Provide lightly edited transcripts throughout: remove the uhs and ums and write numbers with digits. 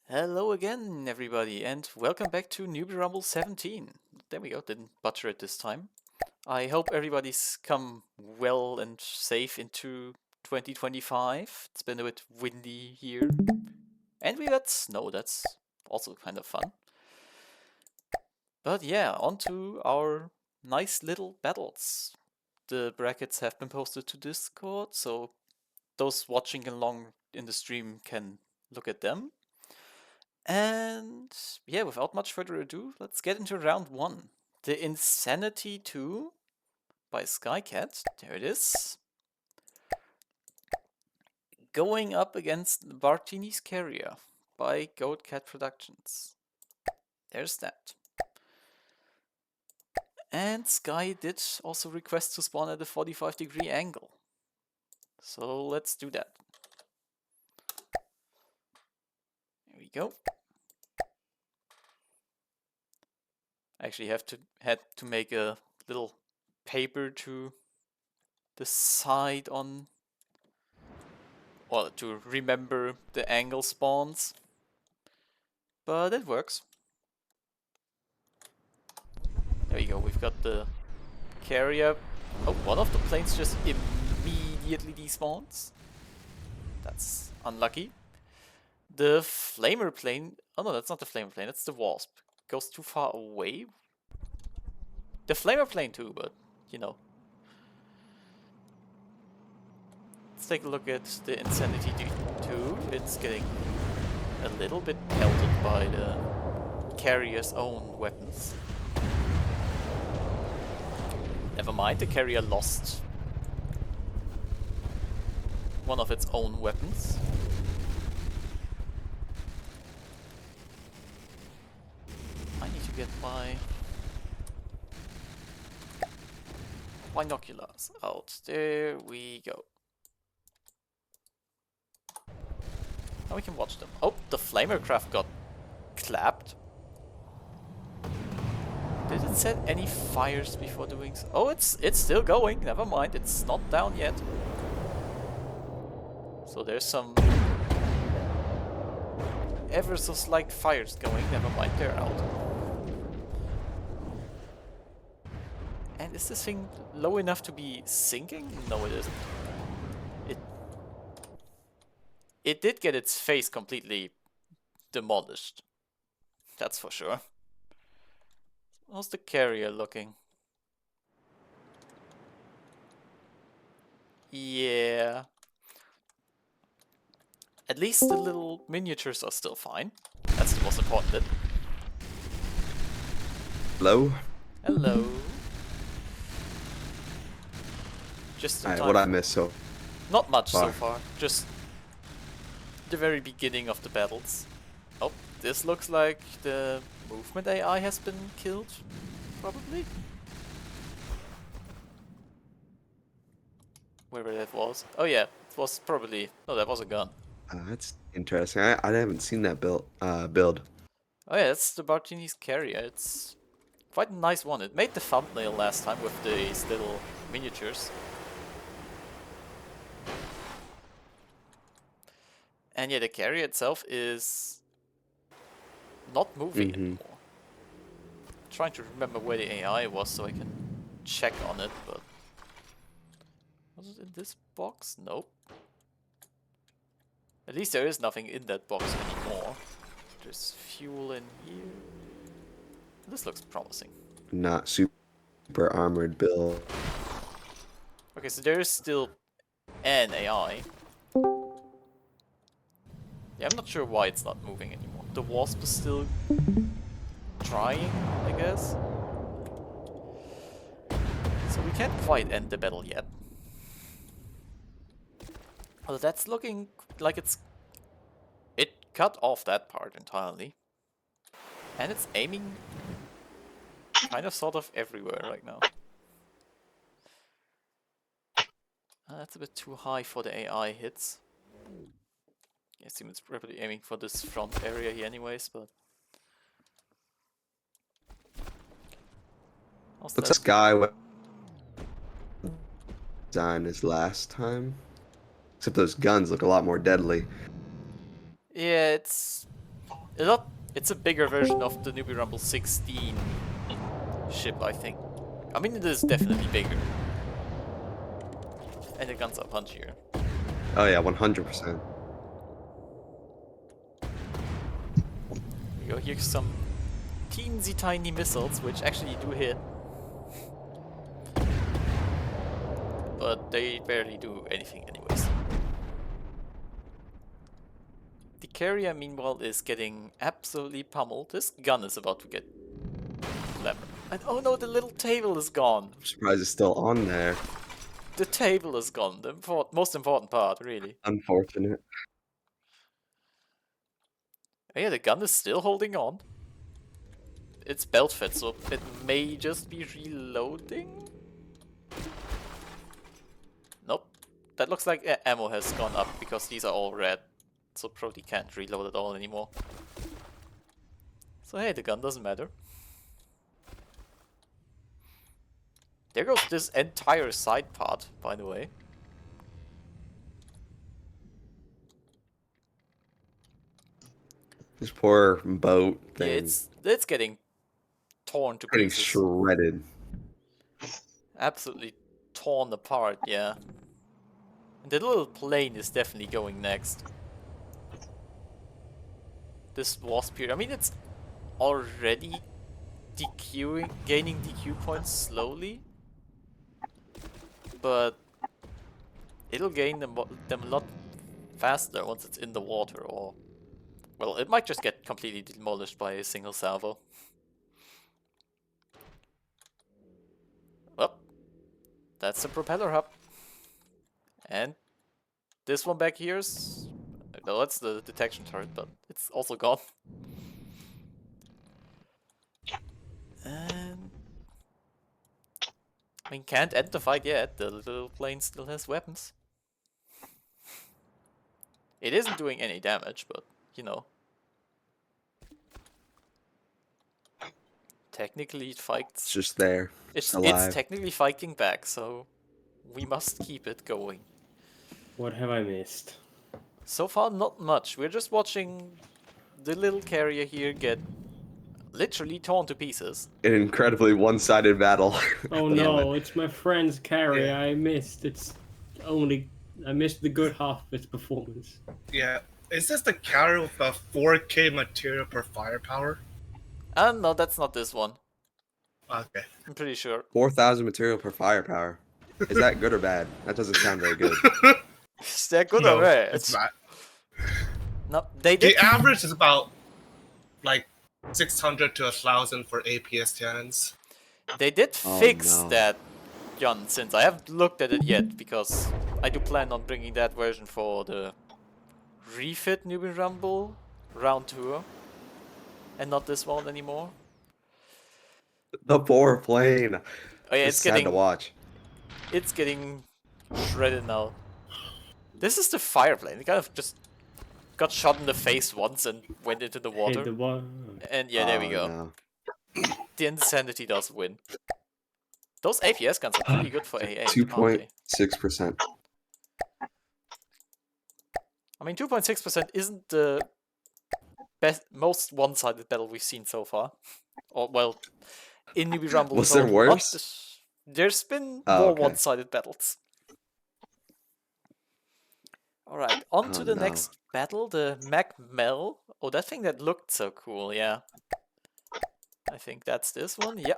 Hello again, everybody, and welcome back to Newbee Rumble 17. There we go, didn't butcher it this time. I hope everybody's come well and safe into 2025. It's been a bit windy here. And we got snow, that's also kind of fun. But yeah, on to our nice little battles. The brackets have been posted to Discord, so those watching along in the stream can look at them. And yeah, without much further ado, let's get into round one. The Insanity 2 by Skycat. There it is. Going up against Bartini's Carrier by Goatcat Productions. There's that. And Sky did also request to spawn at a 45-degree angle. So let's do that. There we go. I actually had to make a little paper to decide on, or to remember the angle spawns, but it works. There you go, we've got the carrier. Oh, one of the planes just immediately despawns. That's unlucky. The flamer plane, oh no, that's not the flamer plane, that's the wasp. Goes too far away. The flamer plane too, but you know. Let's take a look at the Insanity 2. It's getting a little bit pelted by the carrier's own weapons. Never mind, the carrier lost one of its own weapons. I need to get my binoculars out. There we go. Now we can watch them. Oh, the flamer craft got clapped. Did it set any fires before doing so? Oh, it's still going. Never mind, it's not down yet. So there's some ever so slight fires going. Never mind, they're out. And is this thing low enough to be sinking? No, it isn't. It did get its face completely demolished. That's for sure. How's the carrier looking? Yeah. At least the little miniatures are still fine. That's the most important bit. Hello? Hello. Just in time. What I missed so Not much far. so far. Just the very beginning of the battles. Oh, this looks like the movement AI has been killed, probably? Wherever that was. Oh yeah, it was probably... No, that was a gun. That's interesting. I haven't seen that build. Oh yeah, that's the Bartini's Carrier. It's quite a nice one. It made the thumbnail last time with these little miniatures. And yeah, the carrier itself is not moving anymore. I'm trying to remember where the AI was so I can check on it, but... Was it in this box? Nope. At least there is nothing in that box anymore. There's fuel in here. This looks promising. Not super armored build. Okay, so there is still an AI. Yeah, I'm not sure why it's not moving anymore. The wasp is still trying, I guess. So we can't quite end the battle yet. Well, that's looking like it cut off that part entirely. And it's aiming kind of sort of everywhere right now. That's a bit too high for the AI hits. I assume it's probably aiming for this front area here anyways, but... What's this guy design as last time? Except those guns look a lot more deadly. Yeah, it's It's a bigger version of the Newbee Rumble 16 ship, I think. I mean, it is definitely bigger. And the guns are punchier. Oh yeah, 100%. We go, here's some teensy tiny missiles, which actually do hit. But they barely do anything anyways. The carrier, meanwhile, is getting absolutely pummeled. This gun is about to get clever. And oh no, the little table is gone. I'm surprised it's still on there. The table is gone. The most important part, really. Unfortunate. Oh yeah, the gun is still holding on. It's belt fed, so it may just be reloading. Nope. That looks like ammo has gone up because these are all red. So probably can't reload at all anymore. So hey, the gun doesn't matter. There goes this entire side part, by the way. This poor boat thing. Yeah, it's getting torn to getting pieces. shredded. Absolutely torn apart, yeah. And the little plane is definitely going next. This wasp here, I mean, it's already gaining DQ points slowly, but it'll gain them a lot faster once it's in the water, or well, it might just get completely demolished by a single salvo. Oh, that's the propeller hub, and this one back here's no, that's the detection turret, but it's also gone. And I mean, can't end the fight yet. The little plane still has weapons. It isn't doing any damage, but you know. Technically it fights. It's just there. It's alive. technically fighting back, so we must keep it going. What have I missed? So far not much. We're just watching the little carrier here get literally torn to pieces. An incredibly one-sided battle. Oh no, it's my friend's carrier. I missed. I missed the good half of its performance. Yeah. Is this the carrier with a 4K material per firepower? No, that's not this one. Okay. I'm pretty sure. 4,000 material per firepower. Is that good or bad? That doesn't sound very good. Is that good No, or bad? it's bad. No, they did. The average is about like 600 to 1,000 for APS cannons. They did Oh, fix no. that gun since I haven't looked at it yet, because I do plan on bringing that version for the refit Newbee Rumble round 2 and not this one anymore. The poor plane. Oh yeah, It's sad to watch. it's getting shredded now. This is the fire plane. It kind of just got shot in the face once and went into the water. Hey, the one. And yeah, there we Oh, go. no. The insanity does win. Those APS guns are pretty good for AA. aren't they? 2.6%. I mean, 2.6% isn't the most one-sided battle we've seen so far. Or, well, in Newbee Rumble. Was there not worse? There's been Oh, more okay. one-sided battles. Alright, on to Oh, the no. next battle, the Mell. Oh, that thing that looked so cool, yeah. I think that's this one, yeah.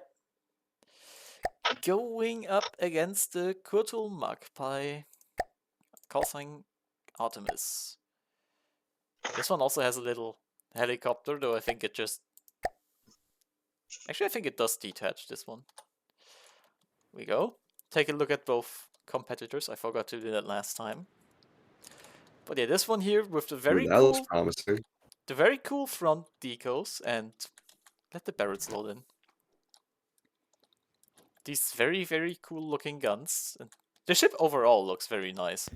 Going up against the Kurtulmak by callsign Artemis. This one also has a little helicopter, though I think it just... Actually, I think it does detach, this one. We go. Take a look at both competitors. I forgot to do that last time. But yeah, this one here with the very Ooh, that cool... looks promising. The very cool front decos, and let the barrels load in. These very, very cool looking guns. And the ship overall looks very nice.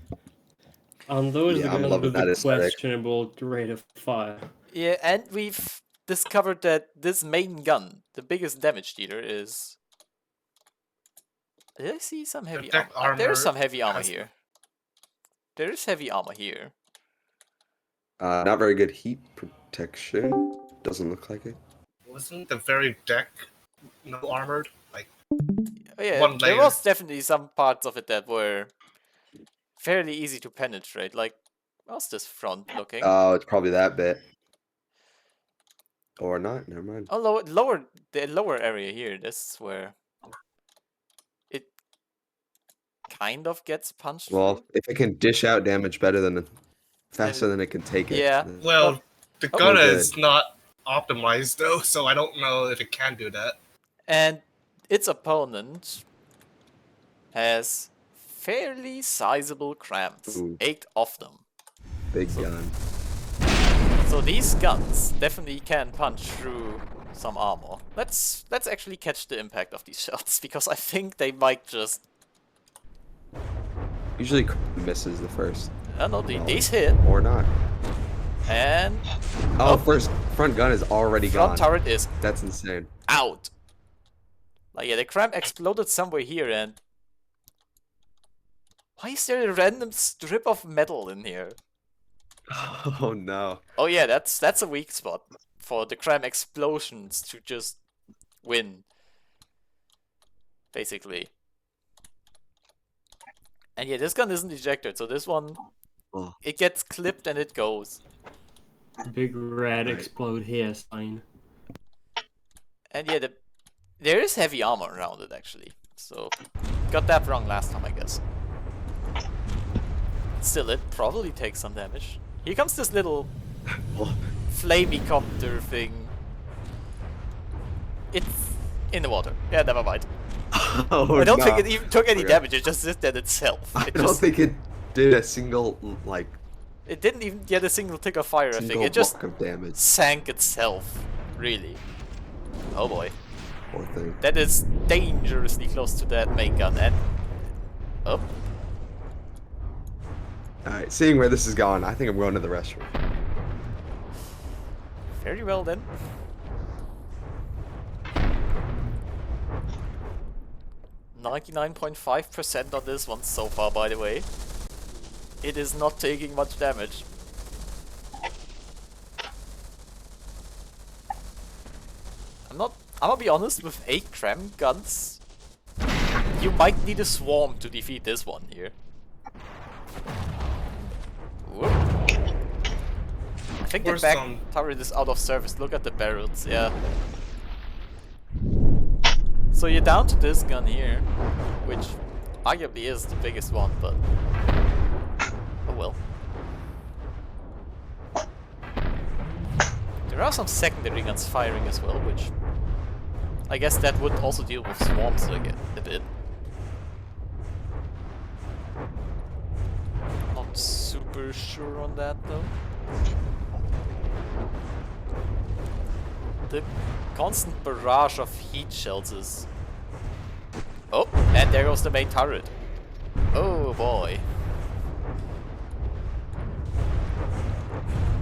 On those Yeah, I'm guns loving with that the aesthetic. questionable rate of fire. Yeah, and we've discovered that this main gun, the biggest damage dealer, is... Did I see some heavy Attack armor? There's armor some heavy armor has- here. There is heavy armor here. Not very good heat protection. Doesn't look like it. Wasn't the very deck no armored? Like Oh, yeah, one there layer. was definitely some parts of it that were fairly easy to penetrate. Like, how's this front looking? Oh, it's probably that bit. Or not. Never mind. Oh, the lower area here. This is where it kind of gets punched Well, through. if it can dish out damage better than faster than it can take it. Yeah. then- Well, the oh, gun we're is good. not optimized though, so I don't know if it can do that. And its opponent has fairly sizable crams. Ooh. 8 of them. Big gun. So these guns definitely can punch through some armor. Let's actually catch the impact of these shots, because I think they might just... Usually misses the first. I don't know, these hit, Or not. and Oh, first front gun is already front gone. turret is That's insane. out. Like, yeah, the CRAM exploded somewhere here, and... Why is there a random strip of metal in here? Oh no. Oh yeah, that's a weak spot for the CRAM explosions to just win. Basically. And yeah, this gun isn't ejected, so this one, Oh. it gets clipped and it goes. Big red explode here sign. And yeah, there is heavy armor around it actually. So, got that wrong last time, I guess. Still, it probably takes some damage. Here comes this little flamey copter thing. It's in the water. Yeah, never mind. Oh, I don't no. think it even took any Okay. damage, it just did that itself. I It don't just, think it did a single, like, it didn't even get a single tick of fire, I think. single It just block of damage. sank itself. Really. Oh boy. Poor thing. That is dangerously close to that main gun, and... Oh. Alright, seeing where this is going, I think I'm going to the restroom. Very well then. .5% on this one so far, by the way. It is not taking much damage. I'm gonna be honest, with 8 CRAM guns, you might need a swarm to defeat this one here. Whoop. I think the Where's back some- turret is out of service. Look at the barrels, yeah. So you're down to this gun here, which arguably is the biggest one, but oh well. There are some secondary guns firing as well, which I guess that would also deal with swarms again a bit. Not super sure on that though. The constant barrage of heat shells is... Oh, and there goes the main turret. Oh boy.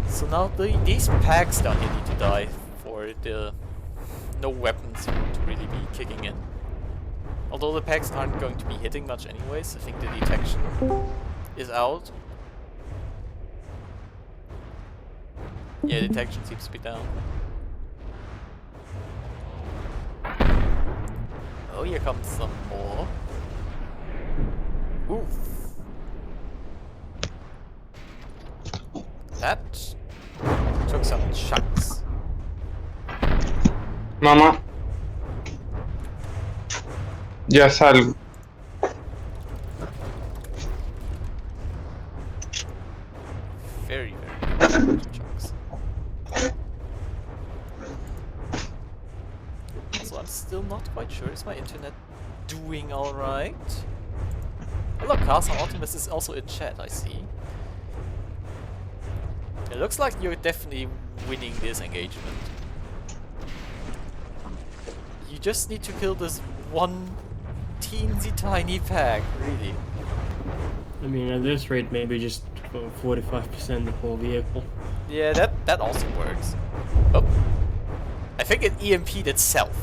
So now these packs down here need to die for the no weapons to really be kicking in. Although the packs aren't going to be hitting much anyways, I think the detection is out. Yeah, detection seems to be down. Oh, here comes some more. Oof. That took some chunks. Mamá. Ya salgo. Very, very big chunks. So I'm still not quite sure. Is my internet doing alright? Hello, Castle Optimus is also in chat, I see. It looks like you're definitely winning this engagement. You just need to kill this one teensy tiny pack, really. I mean, at this rate, maybe just 45% the whole vehicle. Yeah, that also works. Oh. I think it EMP'd itself.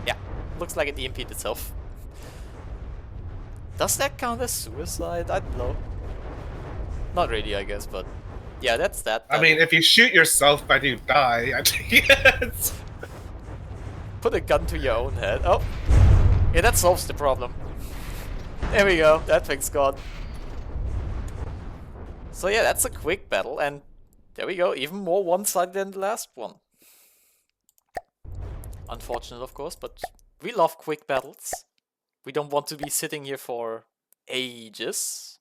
Yeah, looks like it EMP'd itself. Does that count as suicide? I don't know. Not really, I guess, but yeah, that's that. I mean, if you shoot yourself but you die, I think it's... Put a gun to your own head. Oh, yeah, that solves the problem. There we go. That thing's gone. So yeah, that's a quick battle, and there we go. Even more one-sided than the last one. Unfortunate, of course, but we love quick battles. We don't want to be sitting here for ages,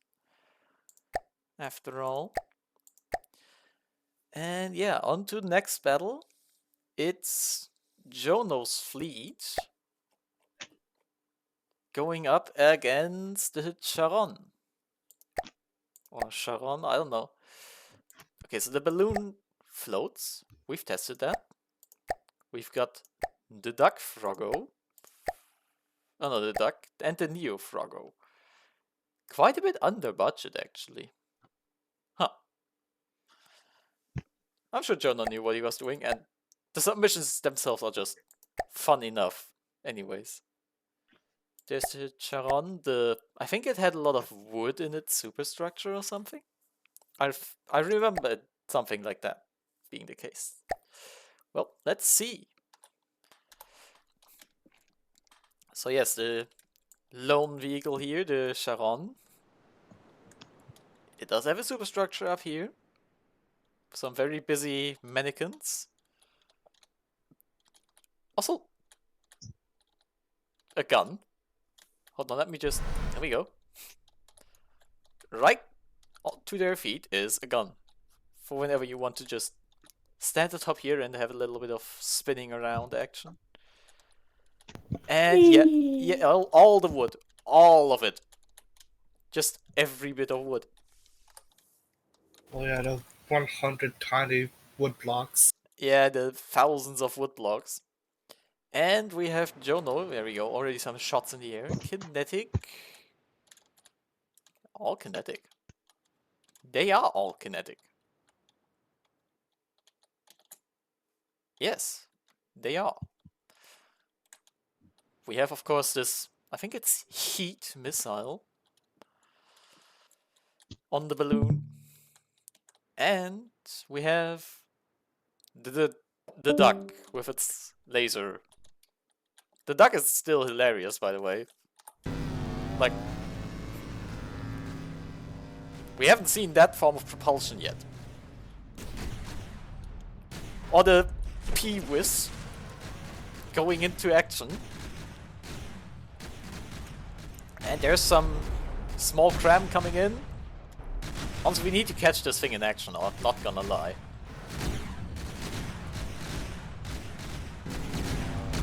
after all. And yeah, on to the next battle. It's Jono's fleet going up against the Charon. Or Charon, I don't know. Okay, so the balloon floats. We've tested that. We've got the Duck Froggo. Oh no, the Duck and the Neo Froggo. Quite a bit under budget, actually. Huh. I'm sure Jono knew what he was doing, and the submissions themselves are just fun enough, anyways. There's the Charon, I think it had a lot of wood in its superstructure or something. I remember something like that being the case. Well, let's see. So yes, the lone vehicle here, the Charon. It does have a superstructure up here. Some very busy mannequins. Also, a gun. Hold on, let me just... There we go. Right to their feet is a gun. For whenever you want to just stand atop here and have a little bit of spinning around action. And yeah, all the wood. All of it. Just every bit of wood. Oh yeah, the 100 tiny wood blocks. Yeah, the thousands of wood blocks. And we have Jono, there we go, already some shots in the air. Kinetic. All kinetic. They are all kinetic. Yes, they are. We have, of course, this, I think it's heat missile on the balloon. And we have the duck with its laser. The duck is still hilarious, by the way. Like, we haven't seen that form of propulsion yet. Or the P-Whiz going into action. And there's some small CRAM coming in. Also, we need to catch this thing in action, I'm not gonna lie.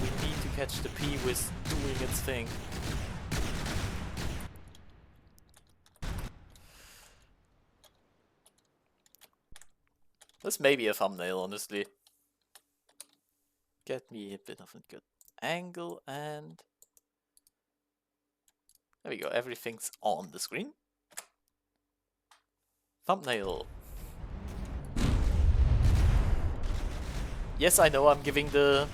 We need to catch the P-Whiz doing its thing. This may be a thumbnail, honestly. Get me a bit of a good angle, and there we go, everything's on the screen. Thumbnail. Yes, I know I'm giving the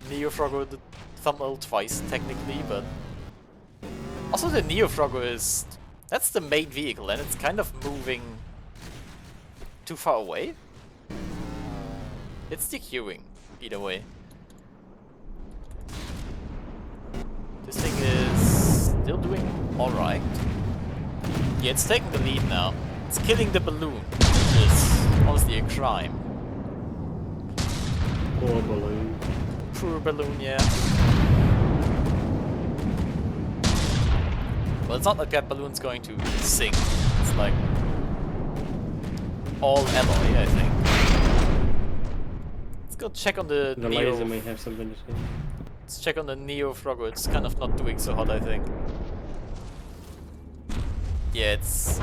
Neo Froggo the thumbnail twice, technically, but also the Neo Froggo is... that's the main vehicle, and it's kind of moving too far away. It's dequeuing, either way. This thing is still doing alright. Yeah, it's taking the lead now. It's killing the balloon, which is honestly a crime. Poor balloon. Poor balloon, yeah. Well, it's not like that balloon's going to sink. It's like all alloy, I think. Let's go check on the Neo. Laser may have something to say. Let's check on the Neo Froggo. It's kind of not doing so hot, I think. Yeah, it's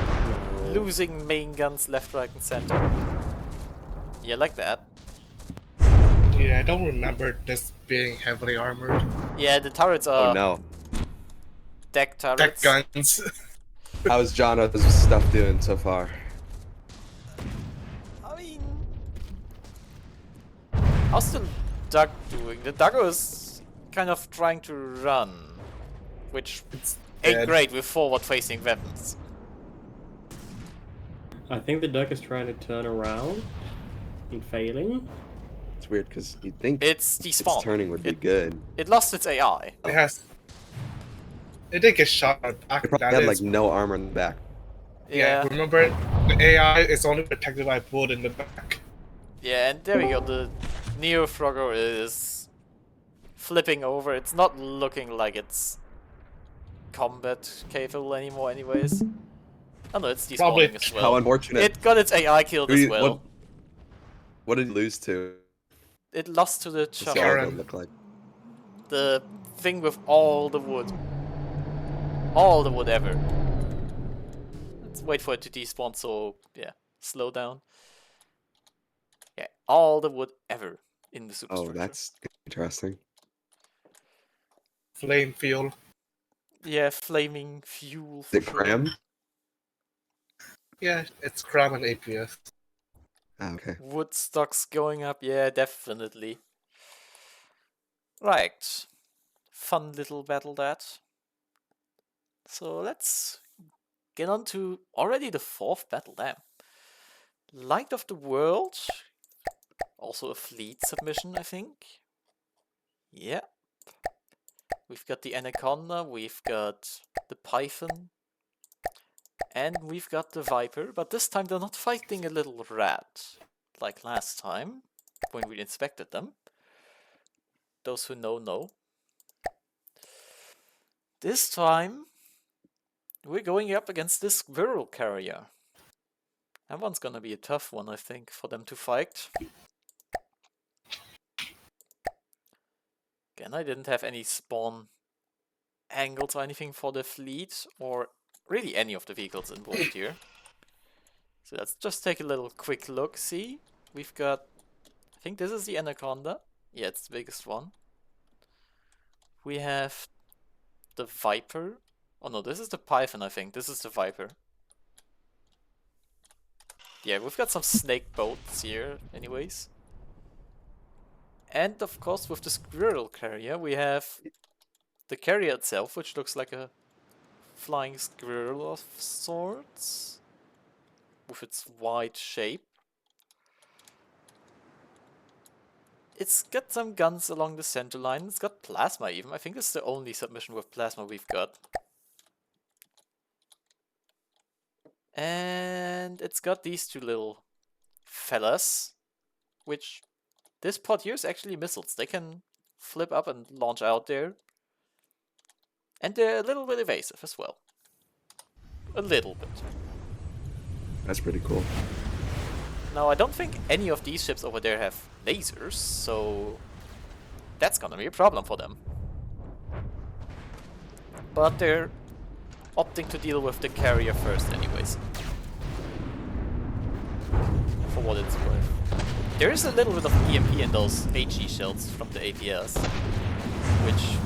losing main guns left, right, and center. Yeah, like that. Yeah, I don't remember this being heavily armored. Yeah, the turrets are Oh no. deck turrets. Deck guns. How's Jono's stuff doing so far? I mean, how's the Duck doing? The Duck is kind of trying to run, which ain't dead. great with forward-facing weapons. I think the duck is trying to turn around and failing. It's weird because you'd think It's its despawned. turning would be good. It lost its AI. It has. It did get shot at the back. It probably That had is, like no armor in the back. yeah. Remember, the AI is only protected by wood in the back. Yeah, and there we go. The Neo Frogger is flipping over. It's not looking like it's combat capable anymore, anyways. Oh no, it's Probably- despawning as well. How unfortunate. It got its AI killed as well. What did it lose to? It lost to the What's the Charon, logo look like? the thing with all the wood. All the wood ever. Let's wait for it to despawn, so yeah, slow down. Yeah, all the wood ever in the superstructure. Oh, that's interesting. Flame fuel. Yeah, flaming fuel. The for sure. CRAM? Yeah, it's CRAM and APS. Ah, okay. Wood stocks going up, yeah, definitely. Right. Fun little battle that. So let's get on to already the 4th battle, damn. Light of the World. Also a fleet submission, I think. Yeah. We've got the Anaconda, we've got the Python. And we've got the Viper, but this time they're not fighting a little rat, like last time, when we inspected them. Those who know. This time, we're going up against this Squirrel Carrier. That one's gonna be a tough one, I think, for them to fight. Again, I didn't have any spawn angles or anything for the fleet, or really any of the vehicles involved here. So let's just take a little quick look. See, we've got, I think this is the Anaconda. Yeah, it's the biggest one. We have the Viper. Oh no, this is the Python, I think. This is the Viper. Yeah, we've got some snake boats here anyways. And of course with the Squirrel Carrier we have the carrier itself, which looks like a flying squirrel of sorts, with its wide shape. It's got some guns along the center line, it's got plasma even. I think it's the only submission with plasma we've got. And it's got these two little fellas, which this pod here is actually missiles. They can flip up and launch out there. And they're a little bit evasive as well. A little bit. That's pretty cool. Now, I don't think any of these ships over there have lasers, so that's gonna be a problem for them. But they're opting to deal with the carrier first anyways. For what it's worth. There is a little bit of EMP in those HE shells from the APS, which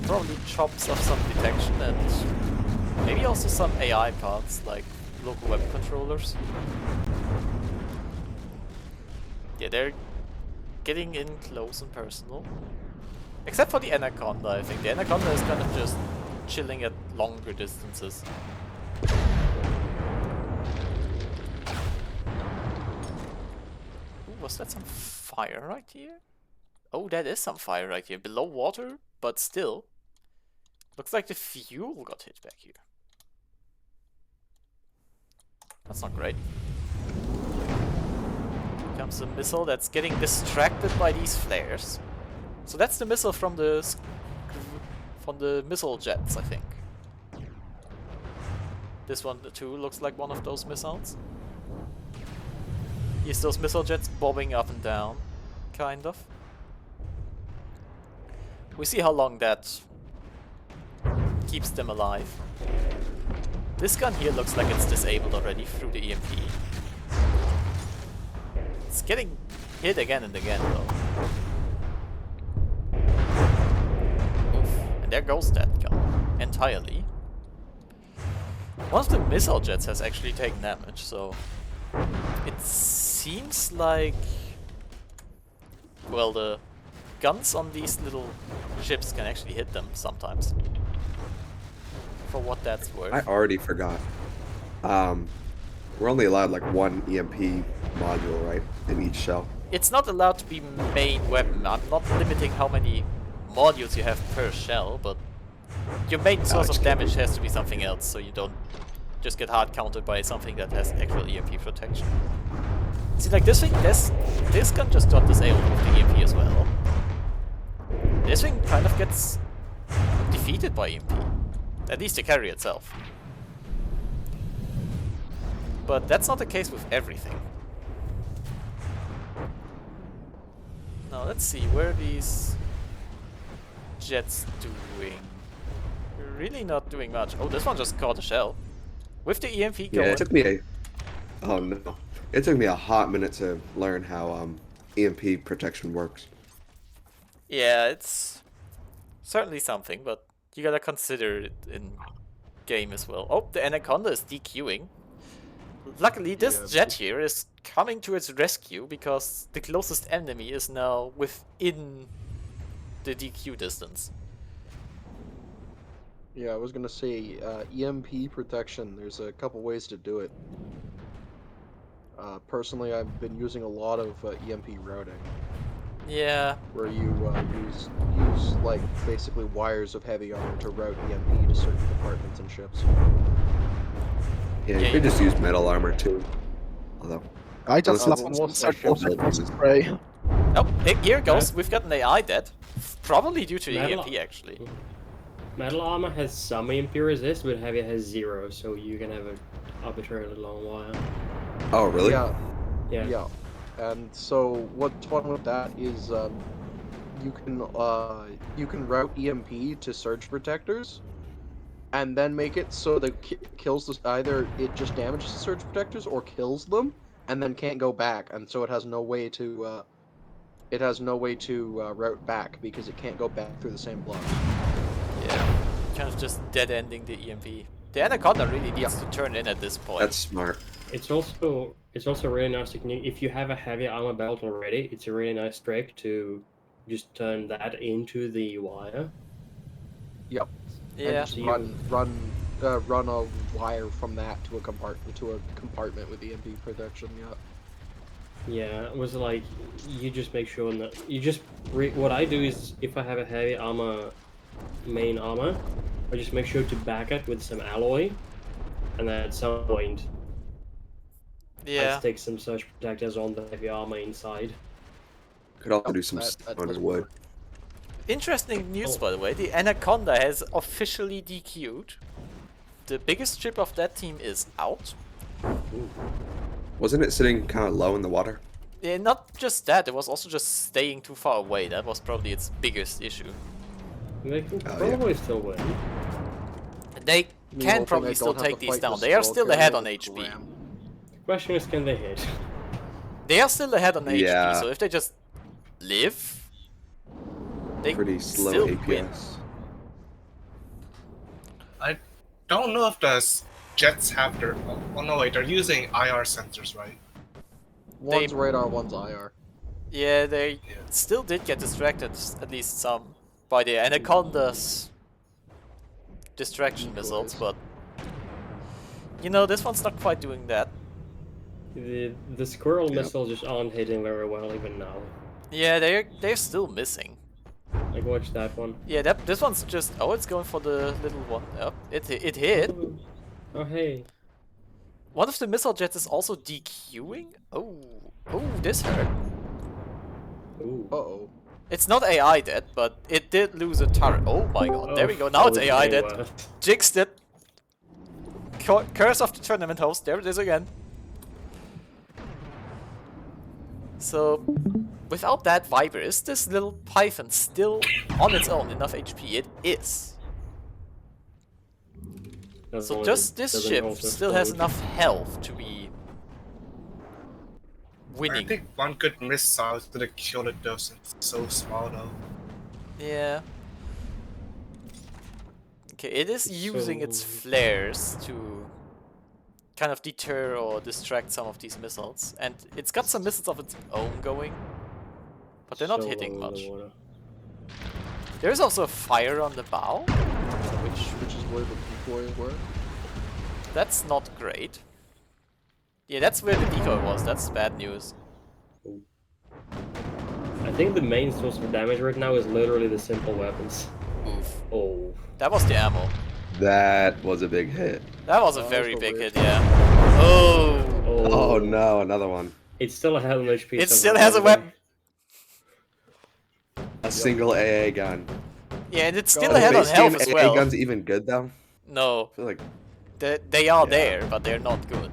probably chops off some detection and maybe also some AI parts like local web controllers. Yeah, they're getting in close and personal. Except for the Anaconda, I think. The Anaconda is kind of just chilling at longer distances. Ooh, was that some fire right here? Oh, that is some fire right here. Below water, but still. Looks like the fuel got hit back here. That's not great. Here comes a missile that's getting distracted by these flares. So that's the missile from the missile jets, I think. This one too looks like one of those missiles. Yes, those missile jets bobbing up and down, kind of. We see how long that keeps them alive. This gun here looks like it's disabled already through the EMP. It's getting hit again and again though. Oof. And there goes that gun entirely. One of the missile jets has actually taken damage, so it seems like, well, the guns on these little ships can actually hit them sometimes. For what that's worth. I already forgot. We're only allowed like one EMP module, right, in each shell. It's not allowed to be main weapon. I'm not limiting how many modules you have per shell, but your main source of damage has to be something else, so you don't just get hard countered by something that has actual EMP protection. See, like this thing, this gun just got disabled with the EMP as well. This thing kind of gets defeated by EMP. At least the carrier itself. But that's not the case with everything. Now let's see, where are these jets doing? Really not doing much. Oh, this one just caught a shell. With the EMP going. Yeah, it took me a... Oh no. It took me a hot minute to learn how EMP protection works. Yeah, it's certainly something, but you gotta consider it in game as well. Oh, the Anaconda is DQing. Luckily, this jet here is coming to its rescue because the closest enemy is now within the DQ distance. Yeah, I was gonna say, EMP protection, there's a couple ways to do it. Personally, I've been using a lot of EMP routing, Yeah, where you use like basically wires of heavy armor to route EMP to certain compartments and ships. Yeah, Yeah, you could you- just use metal armor too. Although, I just Unless love it's- one it's start like also built cross in. spray. oh, here it goes. We've got an AI dead. Probably due to the Metal- EMP, actually. Metal armor has some EMP resist, but heavy has 0, so you can have an arbitrarily long wire. oh really? Yeah, Yeah. yeah. And so what's fun with that is you can route EMP to surge protectors, and then make it so that kills either it just damages the surge protectors or kills them, and then can't go back, and so it has no way to route back because it can't go back through the same block. Yeah, kind of just dead-ending the EMP. The Anaconda really needs to turn in at this point. That's smart. It's also really nice if you have a heavy armor belt already. It's a really nice trick to just turn that into the wire. Yep. Yeah, And just run a wire from that to a compartment with EMP protection. Yeah. Yeah, it was like you just make sure that you just what I do is if I have a heavy armor main armor, I just make sure to back it with some alloy, and then at some point yeah. I stick some surge protectors on the heavy armor inside. Could also do some that stone does and wood. work. Interesting news, by the way. The Anaconda has officially DQ'd. The biggest ship of that team is out. Wasn't it sitting kind of low in the water? Yeah, not just that, it was also just staying too far away. That was probably its biggest issue. They can Oh, yeah. probably still win. They The can only probably thing I still don't have take to these fight down. with They are Squirrel still ahead Carrier on is HP. CRAM. Question is, can they hit? They are still ahead on Yeah. HP, so if they just live, they Pretty slow still APS. win. I don't know if the jets have their. Oh no, wait, they're using IR sensors, right? One's radar, one's IR. Yeah, they still did get distracted, at least some, by the Anaconda's distraction missiles, but you know, this one's not quite doing that. The squirrel missiles just aren't hitting very well even now. Yeah, they're still missing. Like watch that one. Yeah, this one's just it's going for the little one. Yep, it hit. Oh hey. One of the missile jets is also DQing. Oh, this hurt. Ooh. Uh-oh. It's not AI dead, but it did lose a turret. Oh my god, there we go. Now it's AI dead. Jinxed it. Curse of the tournament host. There it is again. So, without that Viper, is this little Python still on its own enough HP? It is. So just this ship still has enough health to be I winning. think one good missile is gonna kill it though, since it's so small though. Yeah. Okay, it is using its flares to kind of deter or distract some of these missiles. And it's got some missiles of its own going, but they're not hitting much. There's also a fire on the bow, Which is where the decoys were. that's not great. Yeah, that's where the decoy was. That's bad news. I think the main source of damage right now is literally the simple weapons. Oof. Oh. That was the ammo. That was a big hit. That was a Oh, very that's big weird. hit, yeah. Oh! Oh no, another one. It still has an HP. It somehow, still has a doesn't it? weapon. A single AA gun. Yeah, and it's Go still on. ahead on Space health game as AA well. guns even good though? No, I feel like they are Yeah. there, but they're not good.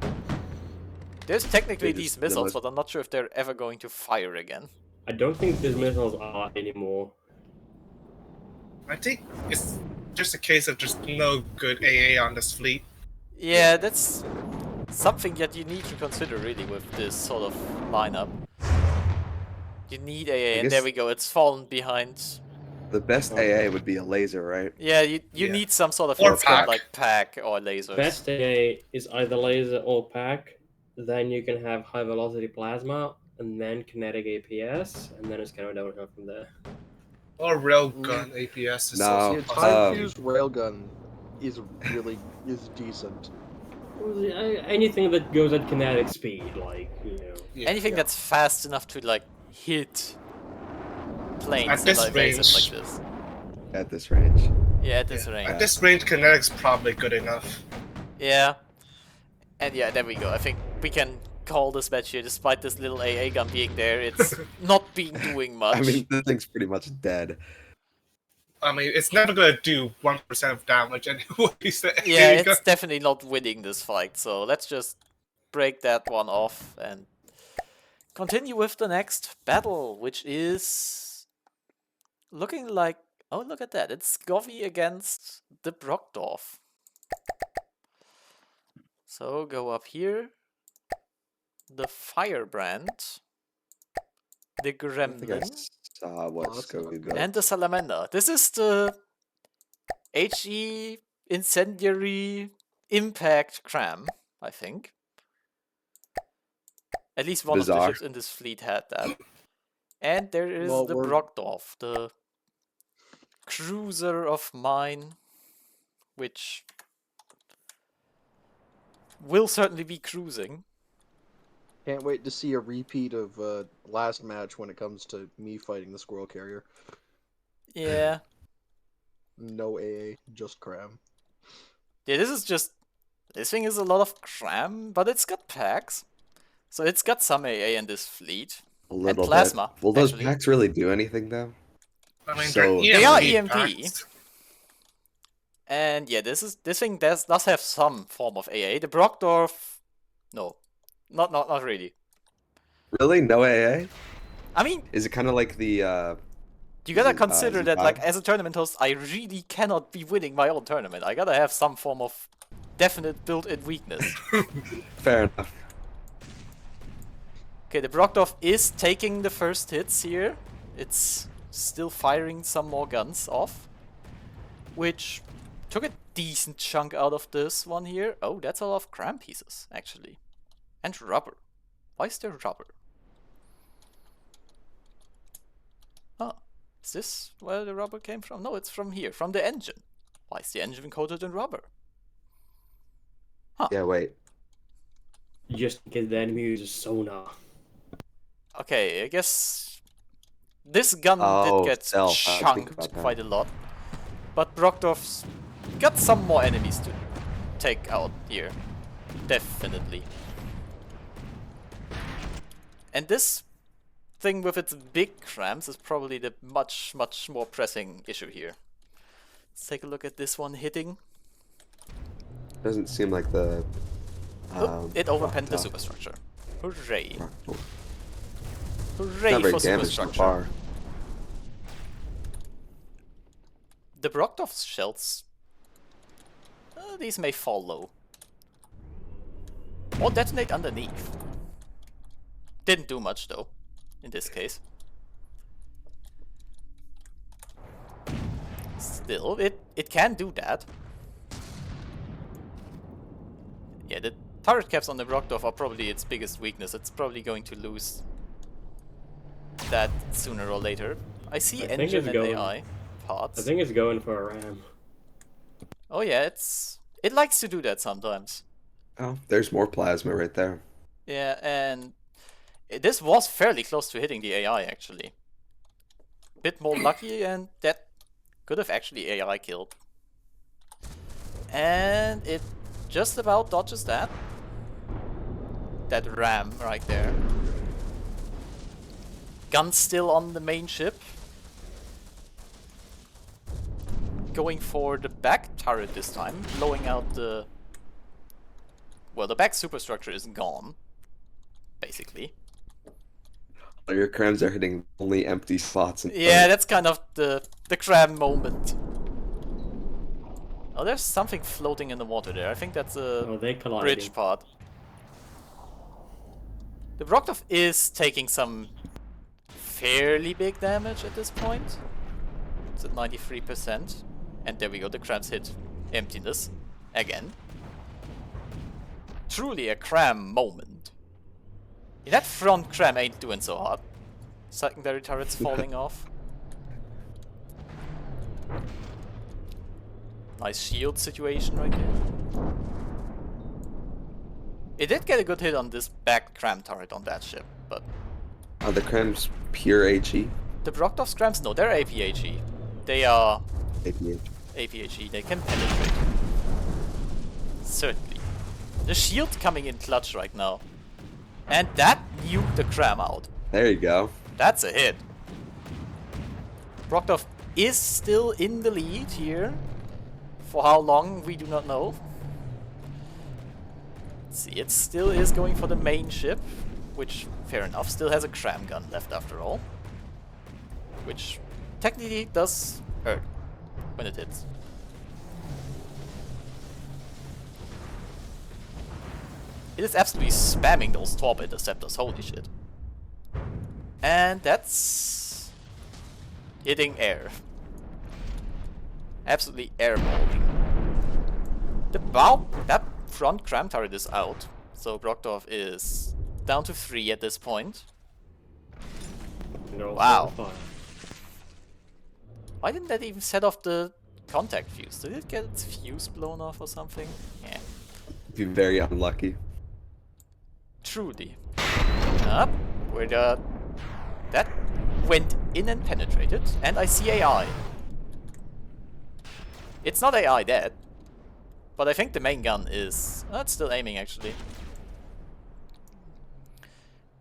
There's technically They these just missiles, demolish- but I'm not sure if they're ever going to fire again. I don't think these missiles are anymore. I think it's just a case of just no good AA on this fleet. Yeah, that's something that you need to consider really with this sort of lineup. You need AA, and there guess- we go, it's fallen behind. the best AA would be a laser, right? Yeah, you Yeah. need some sort of Or hit pack. like pack or lasers. Best AA is either laser or pack. Then you can have high velocity plasma, and then kinetic APS, and then it's kind of downhill from there. Or railgun APS is No. also The possible. time fused railgun is decent. Anything that goes at kinetic speed, like, you know. Yeah. Anything that's fast enough to like hit planes At that this are evasive range. like this. At this range. Yeah, at this Yeah. range. At this range, kinetic's probably good enough. Yeah. And yeah, there we go. I think we can call this match here, despite this little AA gun being there. It's not been doing much. I mean, the thing's pretty much dead. I mean, it's never gonna do 1% of damage anyways. the yeah, AA gun. it's definitely not winning this fight. So let's just break that one off and continue with the next battle, which is looking like... Oh, look at that. It's Skovy against the Brokdorf. So go up here. The Firebrand. The I think I Gremlin. saw what Awesome. Skovy built. And the Salamander. This is the HE Incendiary Impact CRAM, I think. At least one of the Bizarre. ships in this fleet had that. And there is Well, the we're- Brokdorf, the cruiser of mine, which will certainly be cruising. Can't wait to see a repeat of last match when it comes to me fighting the Squirrel Carrier. Yeah. No AA, just CRAM. Yeah, this is just... This thing is a lot of CRAM, but it's got packs. So it's got some AA in this fleet. A little plasma, bit. Will those actually. packs really do anything though? I mean, So- they're They are EMP EMP. packs. And yeah, this thing does have some form of AA. The Brokdorf... No. Not really. Really? No AA? I mean, Is it kind of like the you gotta Z- consider that, like, Z5? as a tournament host, I really cannot be winning my own tournament. I gotta have some form of definite built-in weakness. fair enough? Okay, the Brokdorf is taking the first hits here. It's still firing some more guns off. Which took a decent chunk out of this one here. Oh, that's a lot of CRAM pieces, actually. And rubber. Why is there rubber? Oh, is this where the rubber came from? No, it's from here, from the engine. Why is the engine coated in rubber? Yeah, wait. Just in case the enemy uses sonar. Okay, I guess this gun Oh, did get stealth. I think about chunked that. quite a lot. But Brokdorf's got some more enemies to take out here. Definitely. And this thing with its big crams is probably the much more pressing issue here. Let's take a look at this one hitting. Doesn't seem like the. Oh, it overpenned the Brokdorf. superstructure. Hooray. Brokdorf. Hooray Not very for damaged so superstructure. far. The Brokdorf's shells, these may fall low. Or detonate underneath. Didn't do much though, in this case. Still, it can do that. Yeah, the turret caps on the Brokdorf are probably its biggest weakness. It's probably going to lose that sooner or later. I see I think engine it's and going- AI parts. I think it's going for a ram. Oh yeah, it likes to do that sometimes. Oh, there's more plasma right there. Yeah, and this was fairly close to hitting the AI, actually. Bit more lucky, and that could have actually AI killed. And it just about dodges that. That ram right there. Gun still on the main ship. Going for the back turret this time, blowing out the... Well, the back superstructure is gone, basically. Your crams are hitting only empty spots. Yeah, that's kind of the CRAM moment. Oh, there's something floating in the water there. I think that's a They colliding. bridge part. The Brokdorf is taking some fairly big damage at this point. It's at 93%. And there we go, the crams hit emptiness again. Truly a CRAM moment. Yeah, that front CRAM ain't doing so hot. Secondary turrets falling off. Nice shield situation right there. It did get a good hit on this back CRAM turret on that ship, but... Are the crams pure HE? The Brokdorf crams, no, they're APHE. They are APH. APHE, they can penetrate. Certainly. The shield coming in clutch right now. And that nuked the CRAM out. There you go. That's a hit. Brokdorf is still in the lead here. For how long, we do not know. Let's see, it still is going for the main ship, which, fair enough, still has a CRAM gun left after all. Which technically does hurt when it hits. It is absolutely spamming those torp interceptors, holy shit. And that's hitting air. Absolutely airballing. That front CRAM turret is out, so Brokdorf is down to 3 at this point. Wow. Why didn't that even set off the contact fuse? Did it get its fuse blown off or something? Yeah. Be very unlucky. Truly. Up, where the... That went in and penetrated, and I see AI. It's not AI dead, but I think the main gun is... it's still aiming, actually.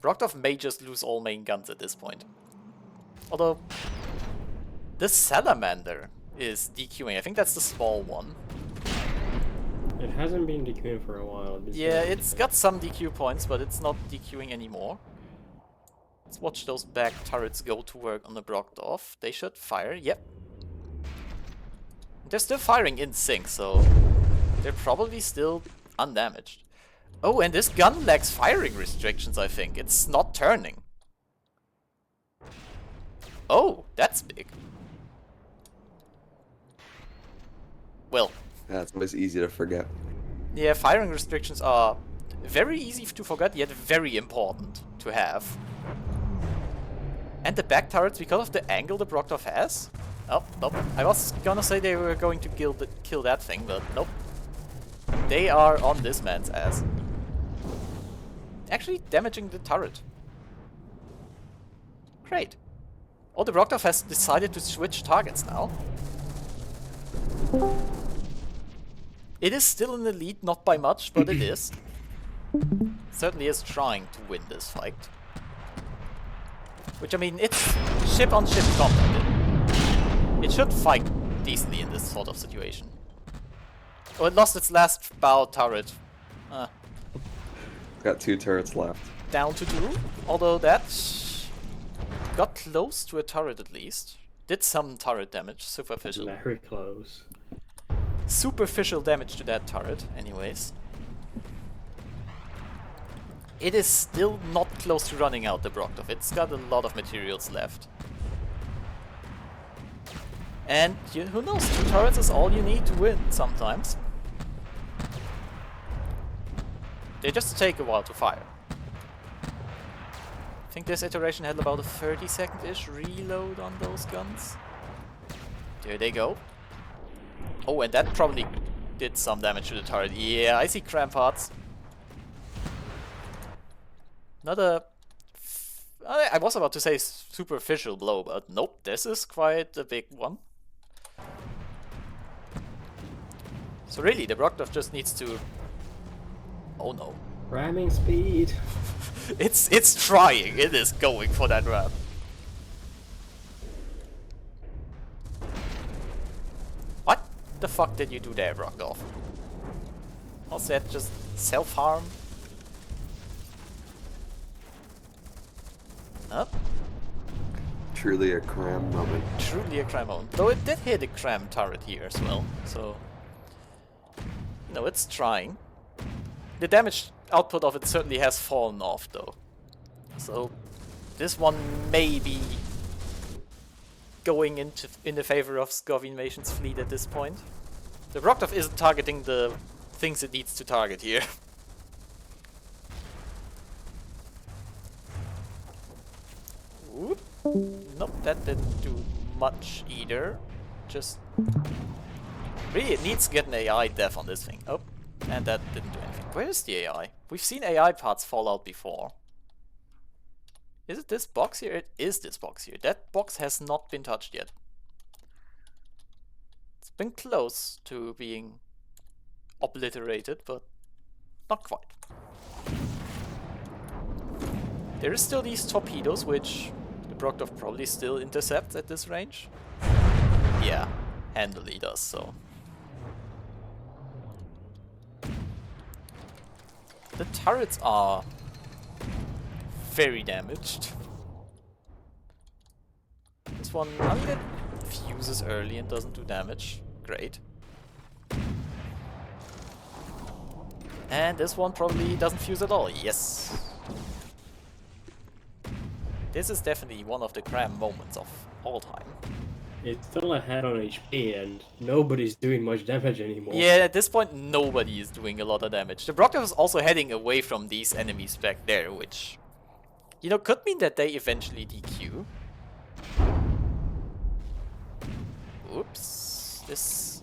Brokdorf may just lose all main guns at this point. Although... The Salamander is DQing. I think that's the small one. It hasn't been DQing for a while. Yeah, it's got some DQ points, but it's not DQing anymore. Let's watch those back turrets go to work on the Brokdorf. They should fire, yep. They're still firing in sync, so they're probably still undamaged. Oh, and this gun lacks firing restrictions, I think. It's not turning. Oh, that's big. Well, That's always easy to forget. yeah, firing restrictions are very easy to forget, yet very important to have. And the back turrets, because of the angle the Brokdorf has? Oh, nope. I was gonna say they were going to kill that thing, but nope. They are on this man's ass. Actually damaging the turret. Great. Oh, the Brokdorf has decided to switch targets now. It is still in the lead, not by much, but it is. Certainly is trying to win this fight. Which, I mean, it's ship-on-ship combat. It should fight decently in this sort of situation. Oh, it lost its last bow turret. Got 2 turrets left. Down to 2. Although that got close to a turret at least. Did some turret damage, superficial. Very close. Superficial damage to that turret, anyways. It is still not close to running out, the Brokdorf. It's got a lot of materials left. And who knows, 2 turrets is all you need to win sometimes. They just take a while to fire. I think this iteration had about a 30-second-ish reload on those guns. There they go. Oh, and that probably did some damage to the turret. Yeah, I see CRAM parts. Another... I was about to say superficial blow, but nope, this is quite a big one. So really, the Brokdorf just needs to... Oh no. Ramming speed. It's trying, it is going for that ram. What the fuck did you do there, Brokdorf? Was that just self-harm? Up. Truly a CRAM moment. Truly a CRAM moment. Though it did hit a CRAM turret here as well, so... No, it's trying. The damage output of it certainly has fallen off though. So this one may be going in the favor of SkovyMation's fleet at this point. The Brokdorf isn't targeting the things it needs to target here. Whoop. Nope, that didn't do much either. Just... Really, it needs to get an AI def on this thing. Oh, and that didn't do anything. Where is the AI? We've seen AI parts fall out before. Is it this box here? It is this box here. That box has not been touched yet. It's been close to being obliterated, but not quite. There is still these torpedoes, which the Brokdorf probably still intercepts at this range. Yeah, handily does so. The turrets are very damaged. This one, I mean, it fuses early and doesn't do damage. Great. And this one probably doesn't fuse at all. Yes. This is definitely one of the CRAM moments of all time. It's still ahead on HP and nobody's doing much damage anymore. Yeah, at this point nobody is doing a lot of damage. The Brokdorf is also heading away from these enemies back there, which, you know, could mean that they eventually DQ. Oops. This...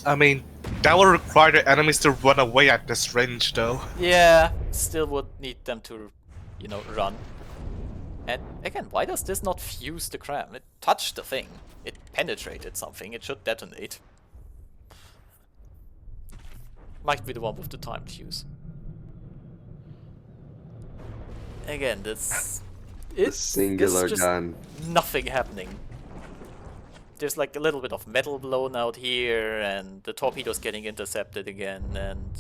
I mean, that would require the enemies to run away at this range, though. Yeah, still would need them to, you know, run. And again, why does this not fuse the CRAM? It touched the thing. It penetrated something. It should detonate. Might be the one with the timed fuse. Again, this... The singular just gun. Nothing happening. There's like a little bit of metal blown out here, and the torpedoes getting intercepted again, and...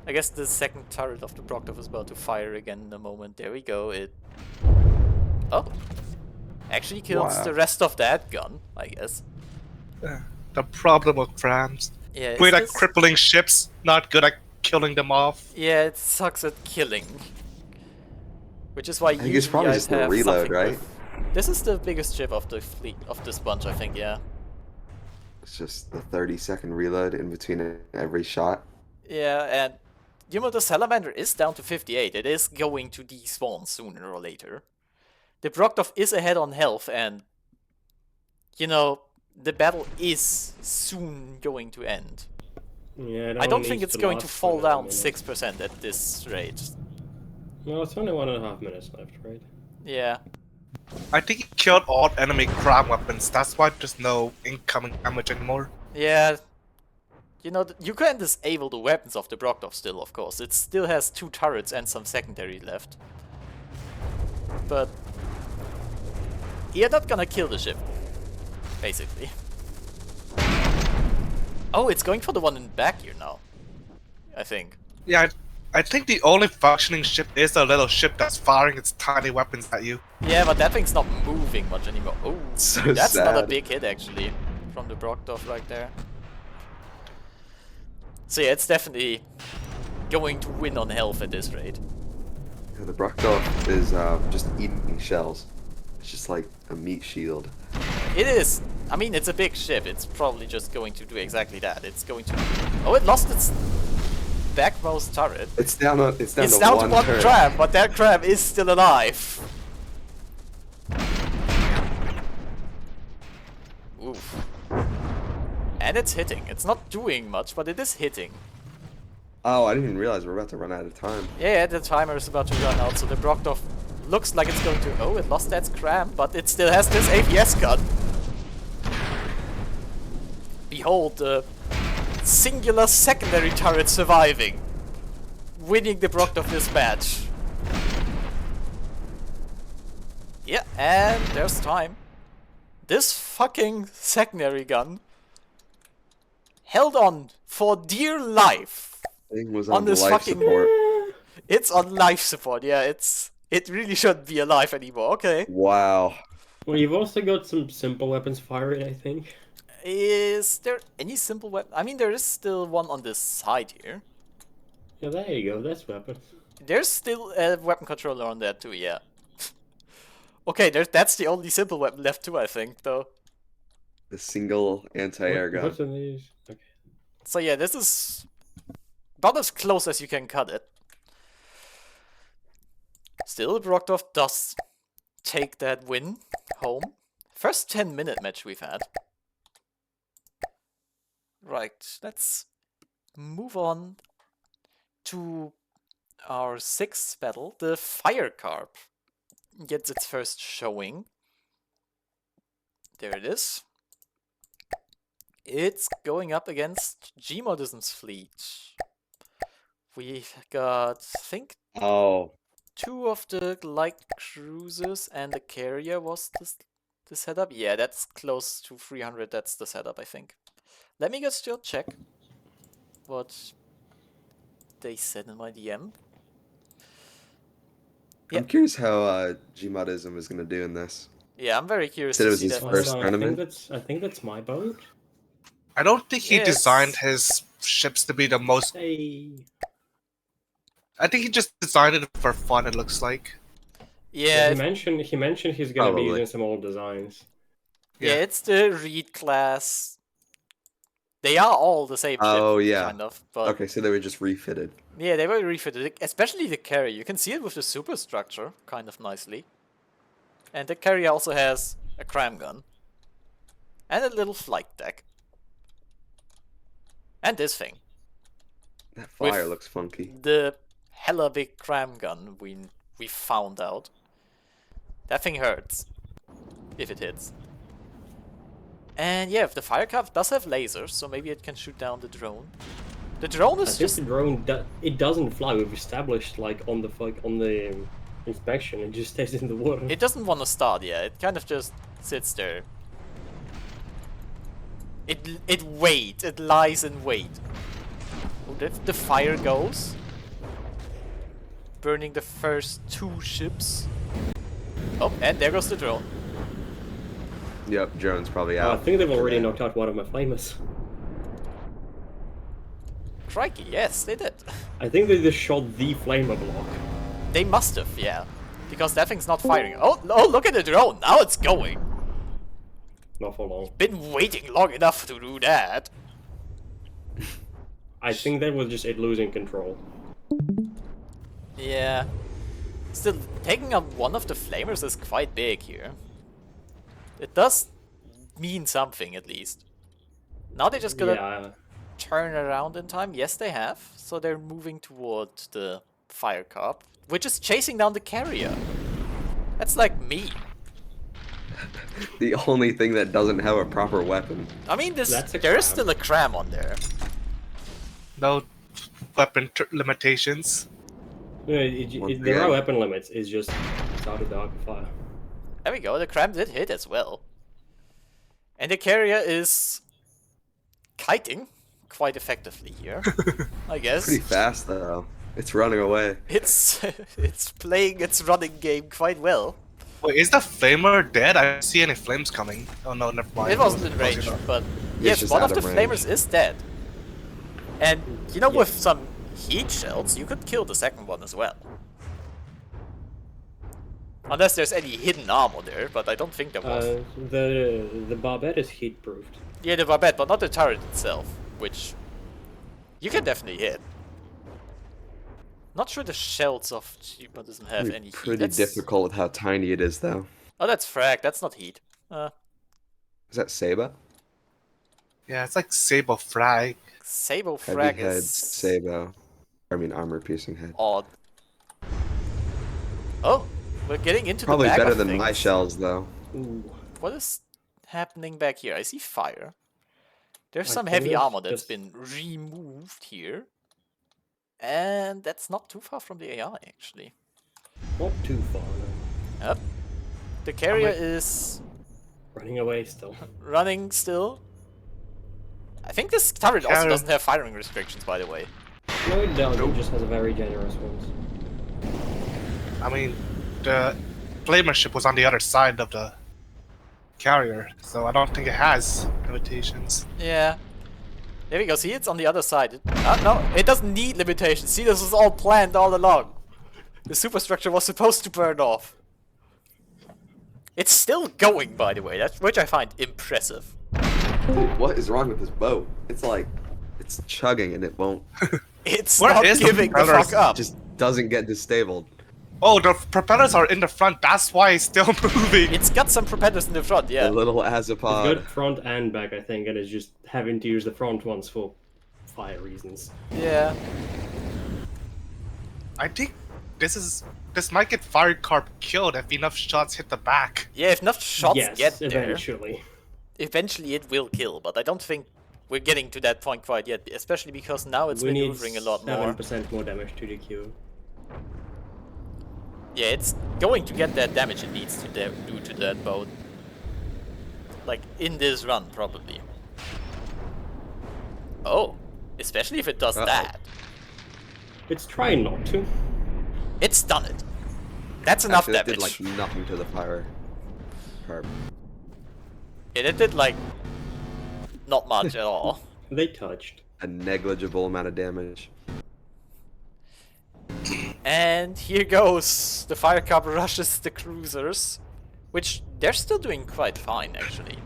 I guess the second turret of the Brokdorf is about to fire again in a moment. There we go. It... Oh! Actually kills the rest of that gun, I guess. The problem with CRAMs. Yeah, Great at crippling ships, not good at killing them off. Yeah, it sucks at killing. Which is why I think it's probably just the reload, right? This is the biggest ship of the fleet, of this bunch, I think, yeah. It's just the 30-second reload in between every shot. Yeah, and you know, the Salamander is down to 58. It is going to despawn sooner or later. The Brokdorf is ahead on health, and, you know, the battle is soon going to end. Yeah, I don't think it's going to fall down 6% at this rate. No, it's only 1.5 minutes left, right? Yeah. I think he killed all enemy CRAM weapons, that's why there's no incoming damage anymore. Yeah. You know, you can disable the weapons of the Brokdorf still, of course. It still has 2 turrets and some secondary left. But you're not gonna kill the ship, basically. Oh, it's going for the one in the back here now, I think. Yeah, I think the only functioning ship is the little ship that's firing its tiny weapons at you. Yeah, but that thing's not moving much anymore. Oh, So that's sad. not a big hit, actually, from the Brokdorf right there. So yeah, it's definitely going to win on health at this rate. Yeah, the Brokdorf is just eating shells. It's just like a meat shield. It is. I mean, it's a big ship. It's probably just going to do exactly that. It's going to... Oh, it lost its backmost turret. It's down to one turret. crab, but that crab is still alive. Oof. And it's hitting. It's not doing much, but it is hitting. Oh, I didn't even realize we're about to run out of time. Yeah, the timer is about to run out, so the Brokdorf looks like it's going to... Oh, it lost that CRAM, but it still has this APS gun. Behold, the singular secondary turret surviving. Winning the Brokdorf this match. Yeah, and there's time. This fucking secondary gun held on for dear life. Thing was On on this life fucking- support. It's on life support, yeah, it really shouldn't be alive anymore, okay. Wow. Well, you've also got some simple weapons firing, I think. Is there any simple weapon? I mean, there is still one on this side here. Yeah, there you go. That's weapons. There's still a weapon controller on there too, yeah. Okay, that's the only simple weapon left too, I think, though. The single anti-air gun. What's in these? Okay. So yeah, this is about as close as you can cut it. Still, Brokdorf does take that win home. First 10-minute match we've had. Right, let's move on to our 6th battle. The Firecarp gets its first showing. There it is. It's going up against Gmodism's fleet. We've got, I think, Oh, 2 of the light cruisers and the carrier was the setup. Yeah, that's close to 300. That's the setup, I think. Let me just still check what they said in my DM. Yeah. I'm curious how Gmodism is going to do in this. Yeah, I'm very curious Said it to was see his that. Hold first on, tournament? I think that's my boat. I don't think he Yes. designed his ships to be the most. Hey. I think he just designed it for fun. It looks like. Yeah, He mentioned he's gonna be Probably. using some old designs. yeah, Yeah. it's the Reed class. They are all the same Oh, ship, yeah. kind of. But Okay, so they were just refitted. yeah, they were refitted, especially the carrier. You can see it with the superstructure, kind of nicely. And the carrier also has a CRAM gun. And a little flight deck. And this thing. That fire With- looks funky. The hella big CRAM gun we found out. That thing hurts. If it hits. And yeah, if the Firecarp does have lasers, so maybe it can shoot down the drone. The drone I is think just... the drone it doesn't fly. We've established like on the inspection, it just stays in the water. It doesn't want to start, yeah. It kind of just sits there. It waits. It lies in wait. Oh, the fire goes. Burning the first 2 ships. Oh, and there goes the drone. Yep, drone's probably I out. think they've already Yeah. knocked out one of my flamers. Crikey, yes, they did. I think they just shot the flamer block. They must have, yeah. Because that thing's not firing. Oh, no, look at the drone. Now it's going. Not for long. Been waiting long enough to do that. I think that was just it losing control. Yeah. Still, taking out one of the flamers is quite big here. It does mean something, at least. Now they just gotta Yeah. turn around in time. Yes, they have. So they're moving toward the Firecarp, which is chasing down the carrier. That's like me. The only thing that doesn't have a proper weapon. I mean, That's a there is CRAM. still a CRAM on there. No weapon limitations. No, Once there are again. weapon limits. It's just it's out of the arc of fire. There we go, the CRAM did hit as well. And the carrier is kiting quite effectively here, I guess. Pretty fast though. It's running away. It's it's playing its running game quite well. Wait, is the flamer dead? I don't see any flames coming. Oh no, never mind. It wasn't in range, but It's yes, just one out of the of range. flamers is dead. And you know, Yeah. with some heat shells, you could kill the second one as well. Unless there's any hidden armor there, but I don't think there was. The barbette is heat proofed. Yeah, the barbette, but not the turret itself, which you can definitely hit. Not sure the shells of Cheaper doesn't have Pretty- any heat. Pretty That's- difficult with how tiny it is though. Oh, that's frag. That's not heat. Is that Saba? Yeah, it's like Sable Frag. Sabo Heavy frag head is Sabo. I mean, armor-piercing head. Odd. Oh, we're getting into Probably the bag better of than my things. shells, though. Ooh. What is happening back here? I see fire. There's I some think heavy that's armor that's just- been removed here. And that's not too far from the AI, actually. Not too far. No. Yep. The carrier like- is Running away still. running still. I think this turret also Carrier- doesn't have firing restrictions, by the way. No, it doesn't. It just has a very generous ones. I mean, the flamer ship was on the other side of the carrier, so I don't think it has limitations. Yeah. There we go. See, it's on the other side. No, it doesn't need limitations. See, this was all planned all along. The superstructure was supposed to burn off. It's still going, by the way, which I find impressive. Dude, what is wrong with this boat? It's like, it's chugging and it won't. It's Where not is the giving the propellers? fuck up. Just doesn't get disabled. Oh, the propellers are in the front, that's why it's still moving! It's got some propellers in the front, The yeah. little It's azapod. got front and back, I think, and it's just having to use the front ones for fire reasons. Yeah. I think this might get Firecarp killed if enough shots hit the back. Yeah, if enough shots yes, get there, eventually. eventually it will kill, but I don't think we're getting to that point quite yet, especially because now it's We need maneuvering a lot more. 7% more damage to the Q. Yeah, it's going to get that damage it needs to do to that boat. Like, in this run, probably. Oh, especially if it does Uh-oh. that. It's trying not to. It's done it. That's enough Actually, it damage. did like nothing to the fire. Carp. Yeah, it did, like, not much at all. They touched. A negligible amount of damage. And here goes. The Firecarp rushes the cruisers. Which, they're still doing quite fine, actually.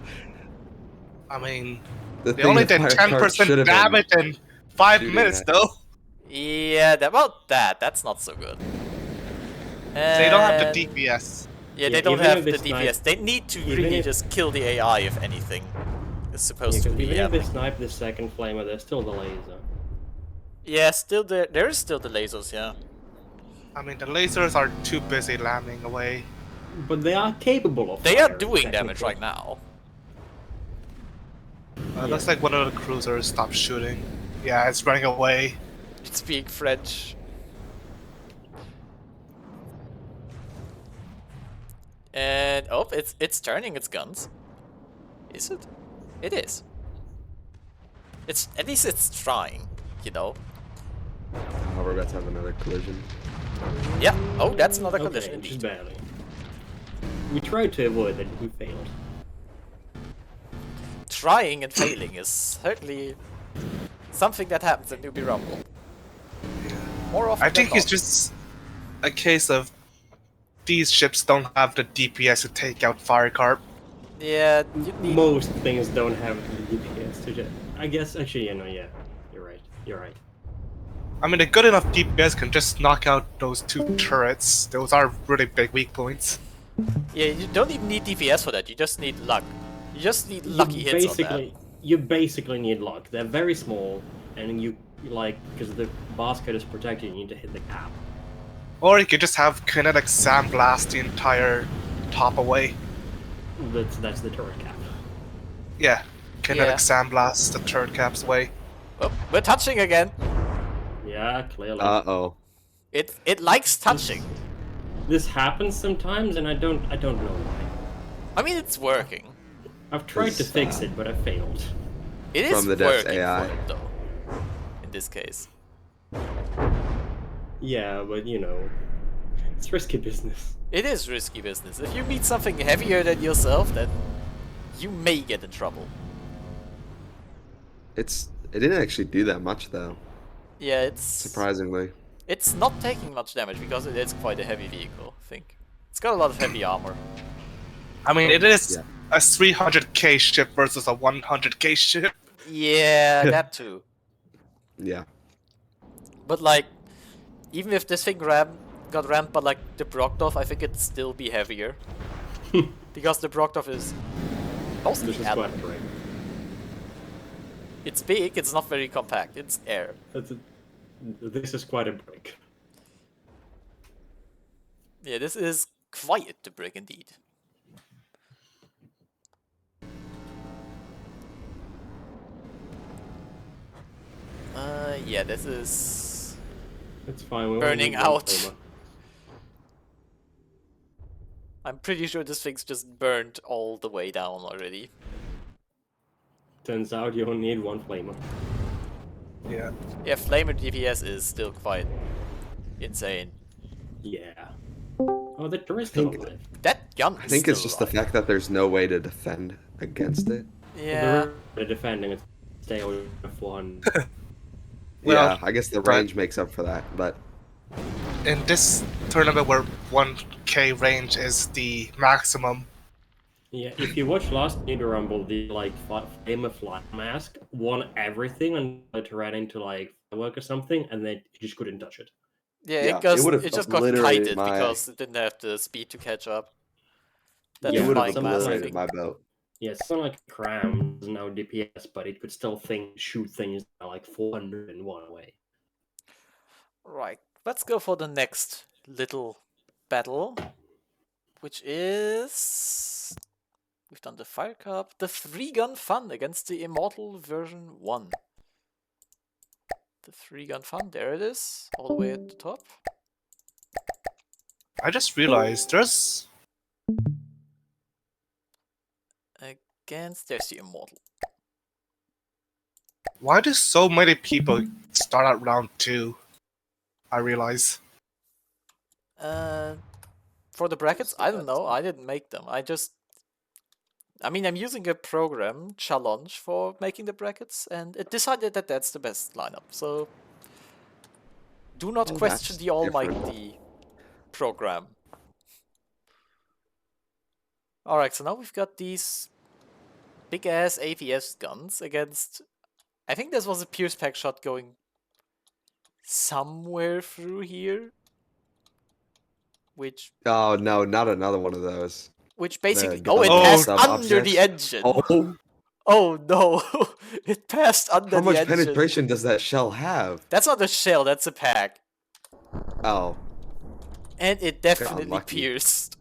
I mean, The they thing only the did Firecarp should 10% have damage been in 5 shooting minutes, that. though. Yeah, about that. That's not so good. They don't have And- the DPS. Yeah, Yeah, they don't even have if the it's DPS. nice- They need to even really if- just kill the AI, if anything. Is supposed Because to be even if happening. they snipe the second flamer, there's still the laser. Yeah, still there is still the lasers, yeah. I mean, the lasers are too busy lambing away. But they are capable of They are firing, doing damage technically. right now. Looks like one of the cruisers stopped shooting. Yeah, it's running away. It's speak French. And oh, it's turning its guns. Is it? It is. It's at least it's trying, you know. Oh, we're about to have another collision. Yeah. Oh, that's another Okay, collision just indeed. barely. We tried to avoid it, we failed. Trying and failing is certainly something that happens at Newbee Rumble. More often I think than it's not. just a case of these ships don't have the DPS to take out Firecarp. Yeah, you need Most things don't have the DPS to just... I guess, actually, yeah. You're right. You're right. I mean, a good enough DPS can just knock out those two turrets. Those are really big weak points. Yeah, you don't even need DPS for that. You just need luck. You just need lucky hits on that. You basically need luck. They're very small, and you, like, because the basket is protected, you need to hit the cap. Or you could just have kinetic sandblast the entire top away. That's the turret cap. Yeah, kinetic Yeah. sandblast the turret caps away. Oh, we're touching again. Yeah, clearly. Uh-oh. It likes touching. This happens sometimes, and I don't know why. I mean, it's working. I've tried to This, fix it, but I failed. It is From the depths working AI. for it, though. In this case. Yeah, but you know, it's risky business. It is risky business. If you meet something heavier than yourself, then you may get in trouble. It didn't actually do that much though. Yeah, it's Surprisingly. it's not taking much damage because it is quite a heavy vehicle, I think. It's got a lot of heavy armor. I mean, it is Yeah. a 300k ship versus a 100k ship. Yeah, that too. Yeah. But like, even if this thing got rammed by like the Brokdorf, I think it'd still be heavier. Because the Brokdorf is mostly This is air. quite great. It's big, it's not very compact, it's air. this is quite a break. Yeah, this is quite the brick indeed. Yeah, this is It's fine. We burning only need one out. flamer. I'm pretty sure this thing's just burned all the way down already. Turns out you only need one flamer. Yeah. Yeah, flamer DPS is still quite insane. Yeah. Oh, the turret's still think- alive. That gun I is think it's still just the alive. fact that there's no way to defend against it. Yeah. They're defending it. Stay with one. Well, Yeah, I guess the right. range makes up for that, but In this tournament where 1k range is the maximum, Yeah, if you watch last Newbee Rumble, the like Flamer Fly Mask won everything and it ran into like firework or something, and then you just couldn't touch it. Yeah, Yeah, it, would've it just got obliterated kited my- because it didn't have the speed to catch up. That Yeah, it would have flying some- mask obliterated thing. my boat. Yeah, it's not like CRAM is now DPS, but it could still shoot things like 401 away. Right, let's go for the next little battle, which is... We've done the Firecarp, the 3-gun fun against the Immortal version 1. The 3-gun fun, there it is, all the way at the top. I just realized there's There's the Immortal. why do so many people start at round 2? I realize. For the brackets, I don't know, I didn't make them. I mean, I'm using a program, Challenge, for making the brackets, and it decided that that's the best lineup, so... Do not Oh, question that's the different. almighty program. Alright, so now we've got these big-ass APS guns against... I think this was a Pierce Pack shot going somewhere through here. Which Oh no, not another one of those. basically... the Oh, it gun passed sub under the objects. engine! Oh, Oh no! It passed under how the much engine! penetration does that shell have? That's not a shell, that's a pack. Oh, And it definitely lucky. pierced.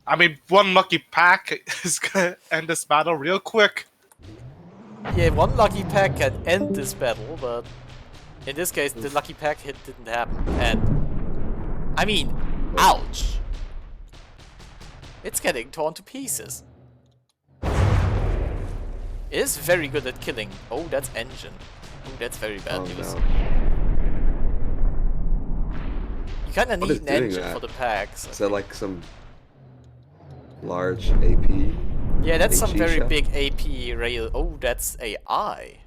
I mean, one lucky pack is gonna end this battle real quick. Yeah, one lucky pack can end this battle, but in this case, the lucky pack hit didn't happen. And I mean, ouch! It's getting torn to pieces. It is very good at killing. Oh, that's engine. Oh, that's very bad oh news. no. You kinda What need is an doing engine that? for the packs. Is that like some large AP? Yeah, that's some HE very shell? big AP rail. Oh, that's AI.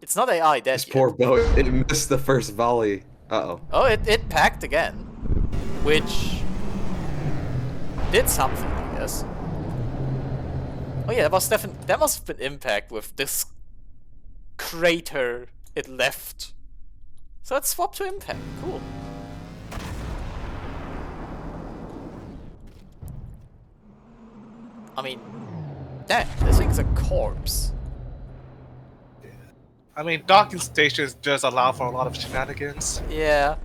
It's not AI dead This yet. poor boat, it missed the first volley. Uh-oh. Oh, it packed again. Which did something, I guess. Oh yeah, that must have been impact with this crater it left. So it swapped to impact. Cool. I mean, damn, this thing's a corpse. I mean, docking stations just allow for a lot of shenanigans. Yeah.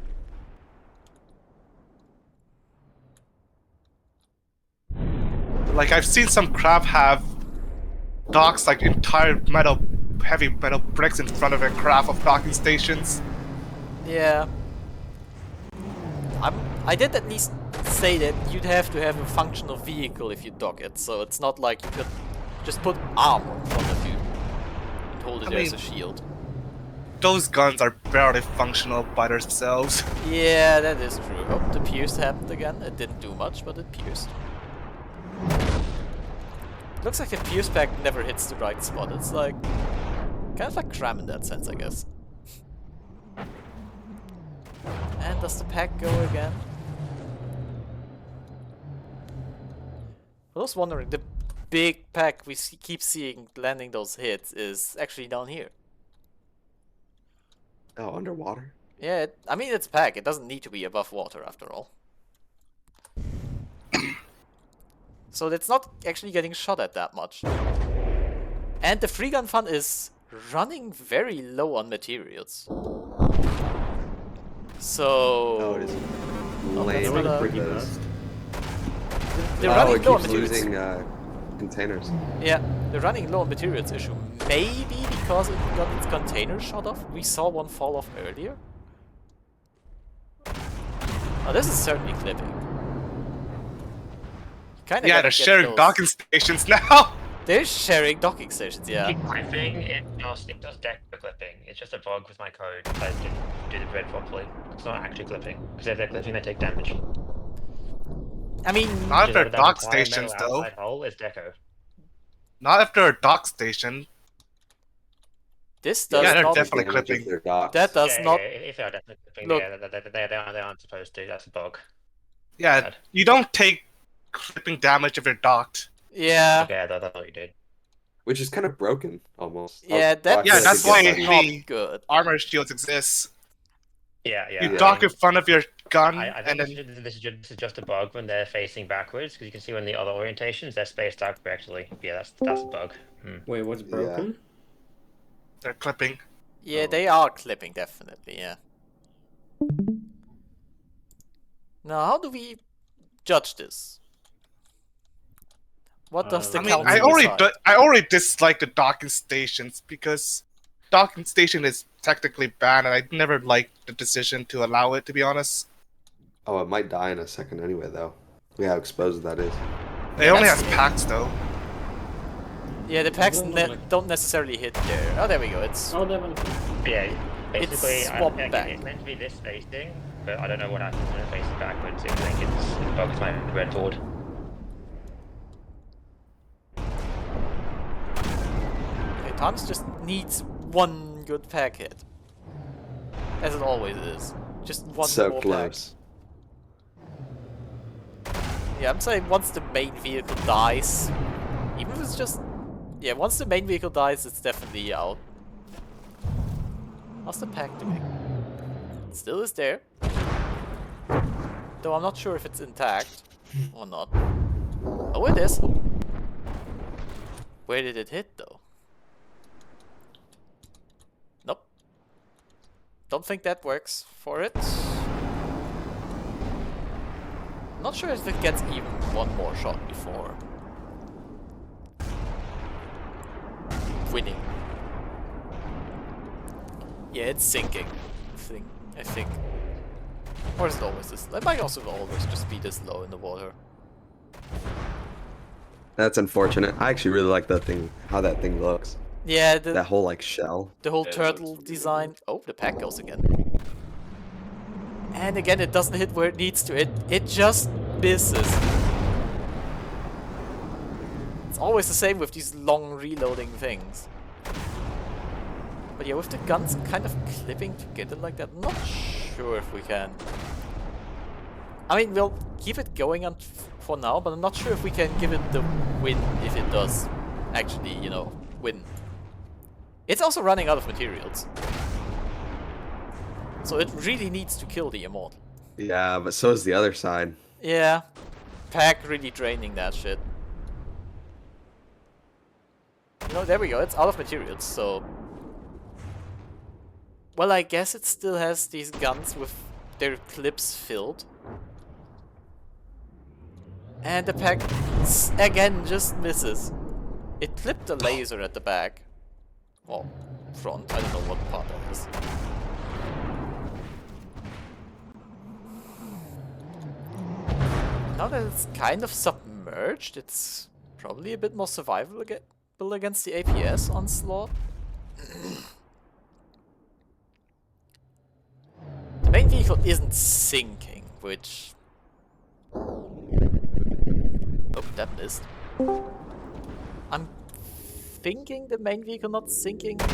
Like, I've seen some craft have docks, like entire heavy metal bricks in front of a craft of docking stations. Yeah. I did at least say that you'd have to have a functional vehicle if you dock it, so it's not like you could just put armor in front of you and hold it I as mean- a shield. Those guns are barely functional by themselves. Yeah, that is true. Oh, the pierce happened again. It didn't do much, but it pierced. Looks like the pierce pack never hits the right spot. It's like kind of like CRAM in that sense, I guess. And does the pack go again? I was wondering, the big pack we keep seeing landing those hits is actually down here. Oh, underwater? Yeah, I mean it's pack. It doesn't need to be above water after all. So it's not actually getting shot at that much. And the free gun fun is running very low on materials. So Oh, it is that's lame not a- for pretty those. fast. they're Oh, running it low on keeps materials. losing containers. Yeah, they're running low on materials issue. Maybe because it got its container shot off. We saw one fall off earlier. Oh, this is certainly clipping. Kinda Yeah, gotta they're get sharing those- docking stations now. They're sharing docking stations, yeah. Clipping, it does deco clipping. It's just a bug with my code that I didn't do the bread properly. It's not actually clipping. Because if they're clipping, they take damage. I mean, Not if Just they're over that dock entire stations, metal though. outside hole is deco. Not if they're a dock station. this does Yeah, they're not. definitely Damage if clipping. they're docks. That does yeah, not. Yeah, if they are definitely clipping, Look. yeah, they aren't supposed to. That's a bug. Yeah, Bad. you don't take clipping damage if they're docked. Yeah, Okay, I thought you did. Which is kind of broken, almost. yeah, I that's, feel like that's it why gets it- better. not good. Armor shields exist. Yeah. You Yeah. dock in front of your gun, I and think then this is just a bug when they're facing backwards, because you can see when the other orientations they're spaced out correctly. Yeah, that's a bug. Wait, what's broken? they're clipping. Yeah, Oh. they are clipping, definitely, yeah. Now, how do we judge this? What does the I mean, council decide? I already dislike the docking stations because docking station is technically banned, and I never liked the decision to allow it. To be honest, Oh, it might die in a second anyway, though. Look how exposed that is. it only has that's- packs though. Yeah, the packs Well, like- don't necessarily hit there. Oh, there we go. It's Oh, never. Yeah, basically, swapped back. it's meant to be this facing, but I don't know what happens when it faces backwards. I think it bugs my red forward. okay, Thomas just needs one good pack hit, as it always is. Just one So more close. pack. Yeah, I'm saying once the main vehicle dies, even if it's just once the main vehicle dies, it's definitely out. How's the pack doing? It still is there. Though I'm not sure if it's intact or not. Oh, it is. Where did it hit, though? Nope. Don't think that works for it. Not sure if it gets even one more shot before winning. Yeah, it's sinking. I think. Or is it always this? It might also always just be this low in the water. That's unfortunate. I actually really like that thing, how that thing looks. Yeah, That whole, like, shell. the whole Yeah, it turtle looks really design. Oh, the pack goes again. And again, it doesn't hit where it needs to. It just misses. It's always the same with these long reloading things. But yeah, with the guns kind of clipping together like that, I'm not sure if we can. I mean, we'll keep it going on for now, but I'm not sure if we can give it the win if it does actually, you know, win. It's also running out of materials. So it really needs to kill the Immortal. Yeah, but so is the other side. Yeah. Pack really draining that shit. You know, there we go. It's out of materials, so... Well, I guess it still has these guns with their clips filled. And the pack, again, just misses. It clipped the laser at the back. Well, front. I don't know what part that is. Now that it's kind of submerged, it's probably a bit more survivable against the APS onslaught. The main vehicle isn't sinking, which... Oh, that missed. I'm thinking the main vehicle not sinking. It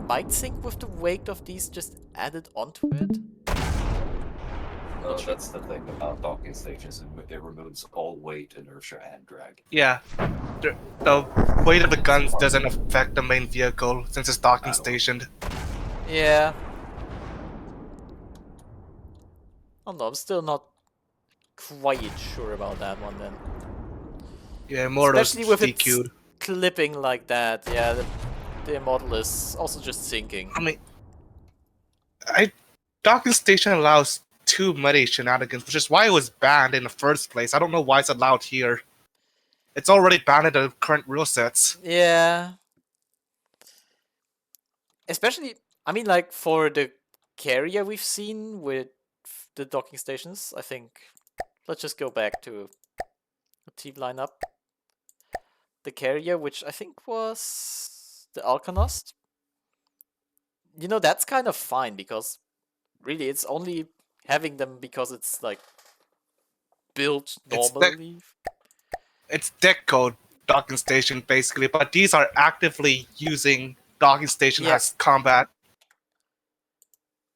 might sink with the weight of these just added onto it. Oh, that's the thing about docking stations. It removes all weight, inertia, and drag. Yeah, the weight of the guns doesn't affect the main vehicle since it's docking stationed. Yeah. Oh no, I'm still not quite sure about that one then. Yeah, more of those Especially with DQ'd. its clipping like that, yeah. the Immortal is also just sinking. I mean, docking station allows too many shenanigans, which is why it was banned in the first place. I don't know why it's allowed here. It's already banned in the current rule sets. Yeah. Especially, I mean, like, for the carrier we've seen with the docking stations, I think... Let's just go back to the team lineup. The carrier, which I think was the Alcanost. You know, that's kind of fine, because really it's only having them because it's, like, built normally. It's deck code docking station, basically, but these are actively using docking station Yeah. as combat.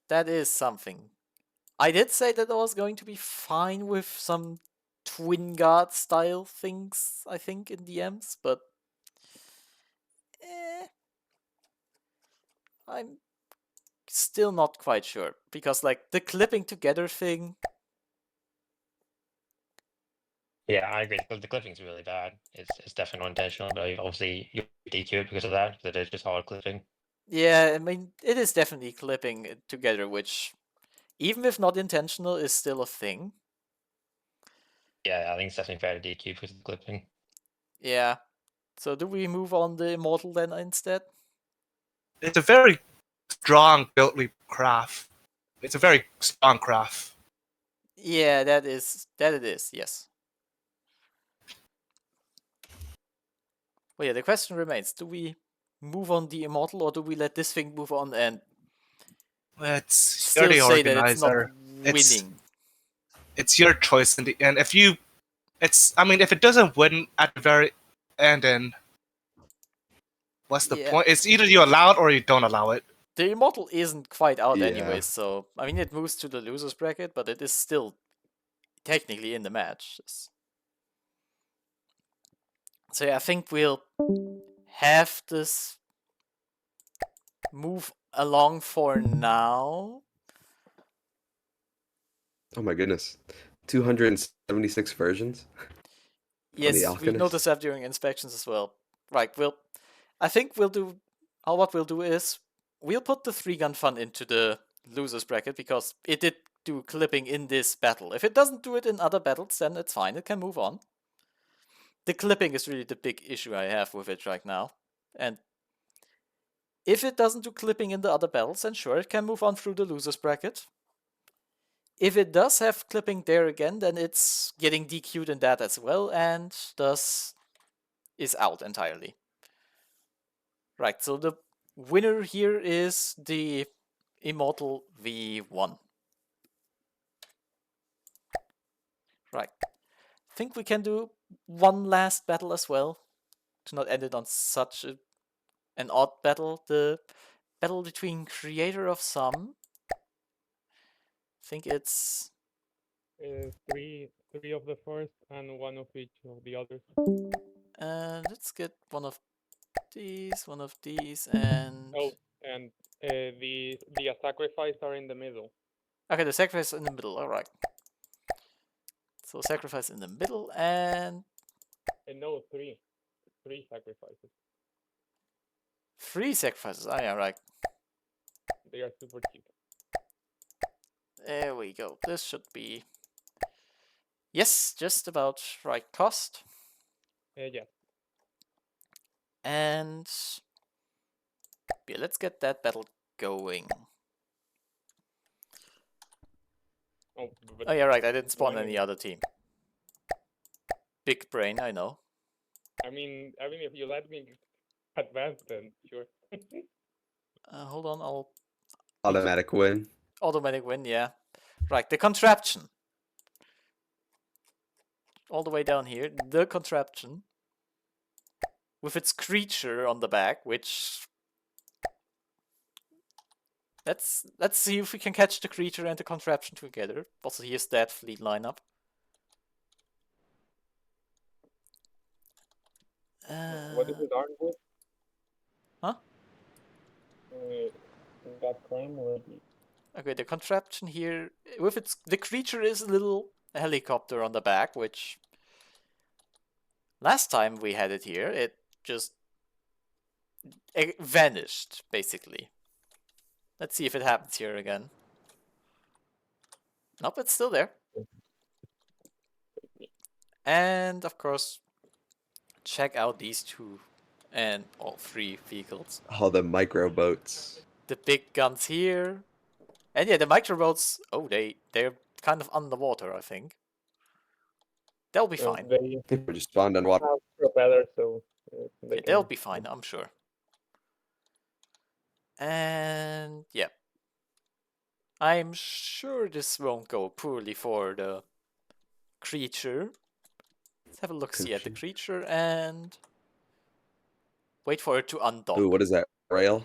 That is something. I did say that I was going to be fine with some Twin Guard style things, I think, in DMs, but I'm still not quite sure, because like the clipping together thing. Yeah, I agree. The clipping's really bad. It's definitely not intentional, but obviously you DQ it because of that. That is just hard clipping. Yeah, I mean, it is definitely clipping it together, which, even if not intentional, is still a thing. Yeah, I think it's definitely fair to DQ because of the clipping. Yeah. So do we move on the Immortal then instead? It's a very strong built craft. It's a very strong craft. Yeah, that it is, yes. Well, yeah, the question remains, do we move on the Immortal, or do we let this thing move on and It's still you're the say that it's not organizer. winning? It's your choice in the end. If you, I mean, if it doesn't win at the very end, then what's the Yeah. point? It's either you allow it or you don't allow it. The Immortal isn't quite out Yeah. anyway, so I mean it moves to the losers bracket, but it is still technically in the match. So yeah, I think we'll have this move along for now. Oh my goodness. 276 versions? Yes, we Alchemist. noticed that during inspections as well. Right, I think we'll do... what we'll do is, we'll put the 3-gun fun into the losers bracket, because it did do clipping in this battle. If it doesn't do it in other battles, then it's fine, it can move on. The clipping is really the big issue I have with it right now. And if it doesn't do clipping in the other battles, then sure, it can move on through the losers bracket. If it does have clipping there again, then it's getting DQ'd in that as well, and thus is out entirely. Right, so the winner here is the Immortal V1. Right. I think we can do one last battle as well, to not end it on such an odd battle. The battle between Creator of Some. I think it's... Three of the first and one of each of the others. let's get one of these, and... Oh, and the sacrifice are in the middle. Okay, the sacrifice in the middle, alright. So sacrifice in the middle, and... No, three sacrifices. 3 sacrifices, oh yeah, right. They are super cheap. There we go, this should be... Yes, just about right cost. Yeah. And... yeah, let's get that battle going. Oh yeah, right, I didn't spawn Why any not? other team. Big brain, I know. I mean, if you let me advance, then sure. Hold on, I'll... Automatic win. automatic win, yeah. Right, the Contraption. All the way down here, the Contraption. With its creature on the back, which... Let's see if we can catch the creature and the Contraption together. Also, here's that fleet lineup. What is it armed with? Huh? Got CRAM or... Okay, the Contraption here, with its... the creature is a little helicopter on the back, which... last time we had it here, it just vanished, basically. Let's see if it happens here again. Nope, it's still there. And of course, check out these two and all three vehicles. All the micro boats. The big guns here. And yeah, the microboats, oh, they're kind of underwater, I think. They'll be fine. They People just spawned on water. have propellers, so they Yeah, they'll can- be fine, I'm sure. And yeah. I'm sure this won't go poorly for the creature. Let's have a look-see at the creature and wait for it to undock. Ooh, what is that? Rail?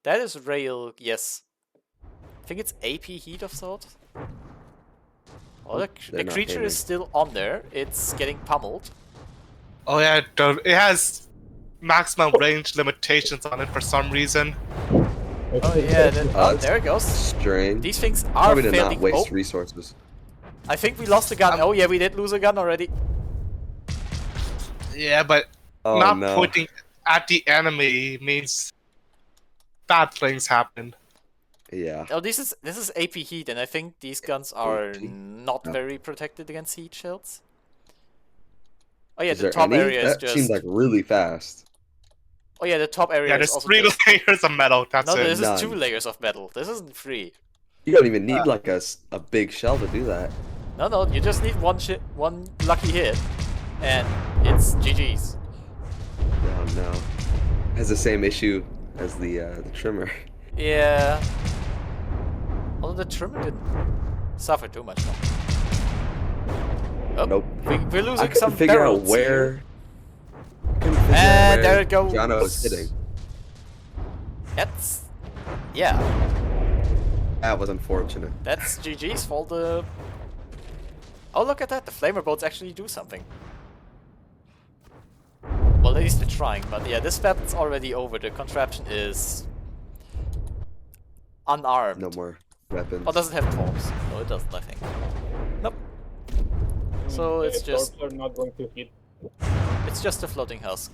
That is rail, yes. I think it's AP heat of sort. Oh, the they're not creature aiming. is still on there. It's getting pummeled. Oh yeah, it has maximum range limitations on it for some reason. Oh yeah, it's there it goes. Strain. These things are Probably to fairly... not waste oh, resources. I think we lost a gun. Oh yeah, we did lose a gun already. Yeah, but Oh not no. pointing at the enemy means bad things happen. Yeah. Oh, this is AP heat, and I think these guns are AP? not No. very protected against heat shields. Oh yeah, Is the there top any? area is That just... seems like really fast. Oh yeah, the top area Yeah, is there's also 3 just... layers of metal. That's No, it. this is 2 None. layers of metal. This isn't 3. You don't even need like a big shell to do that. No, you just need one lucky hit, and it's GG's. Oh no. Has the same issue as the trimmer. Yeah. Although the trimmer didn't suffer too much. Oh, Nope. we're I losing couldn't some figure out barrels here. where. I couldn't figure out And where there it goes. Jono was hitting. That's... yeah. That was unfortunate. That's GG's fault. Oh, look at that. The flamer boats actually do something. Well, at least they're trying. But yeah, this weapon's already over. The contraption is unarmed. No more weapons. Oh, does it have torps? No, it doesn't, I think. Nope. So the it's just... torps are not going to hit. it's just a floating husk.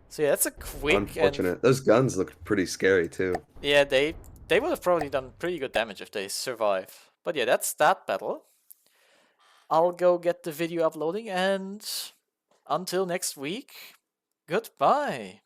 So yeah, that's a quick Unfortunate. and... Those guns look pretty scary too. yeah, they would have probably done pretty good damage if they survive. But yeah, that's that battle. I'll go get the video uploading, and until next week, goodbye.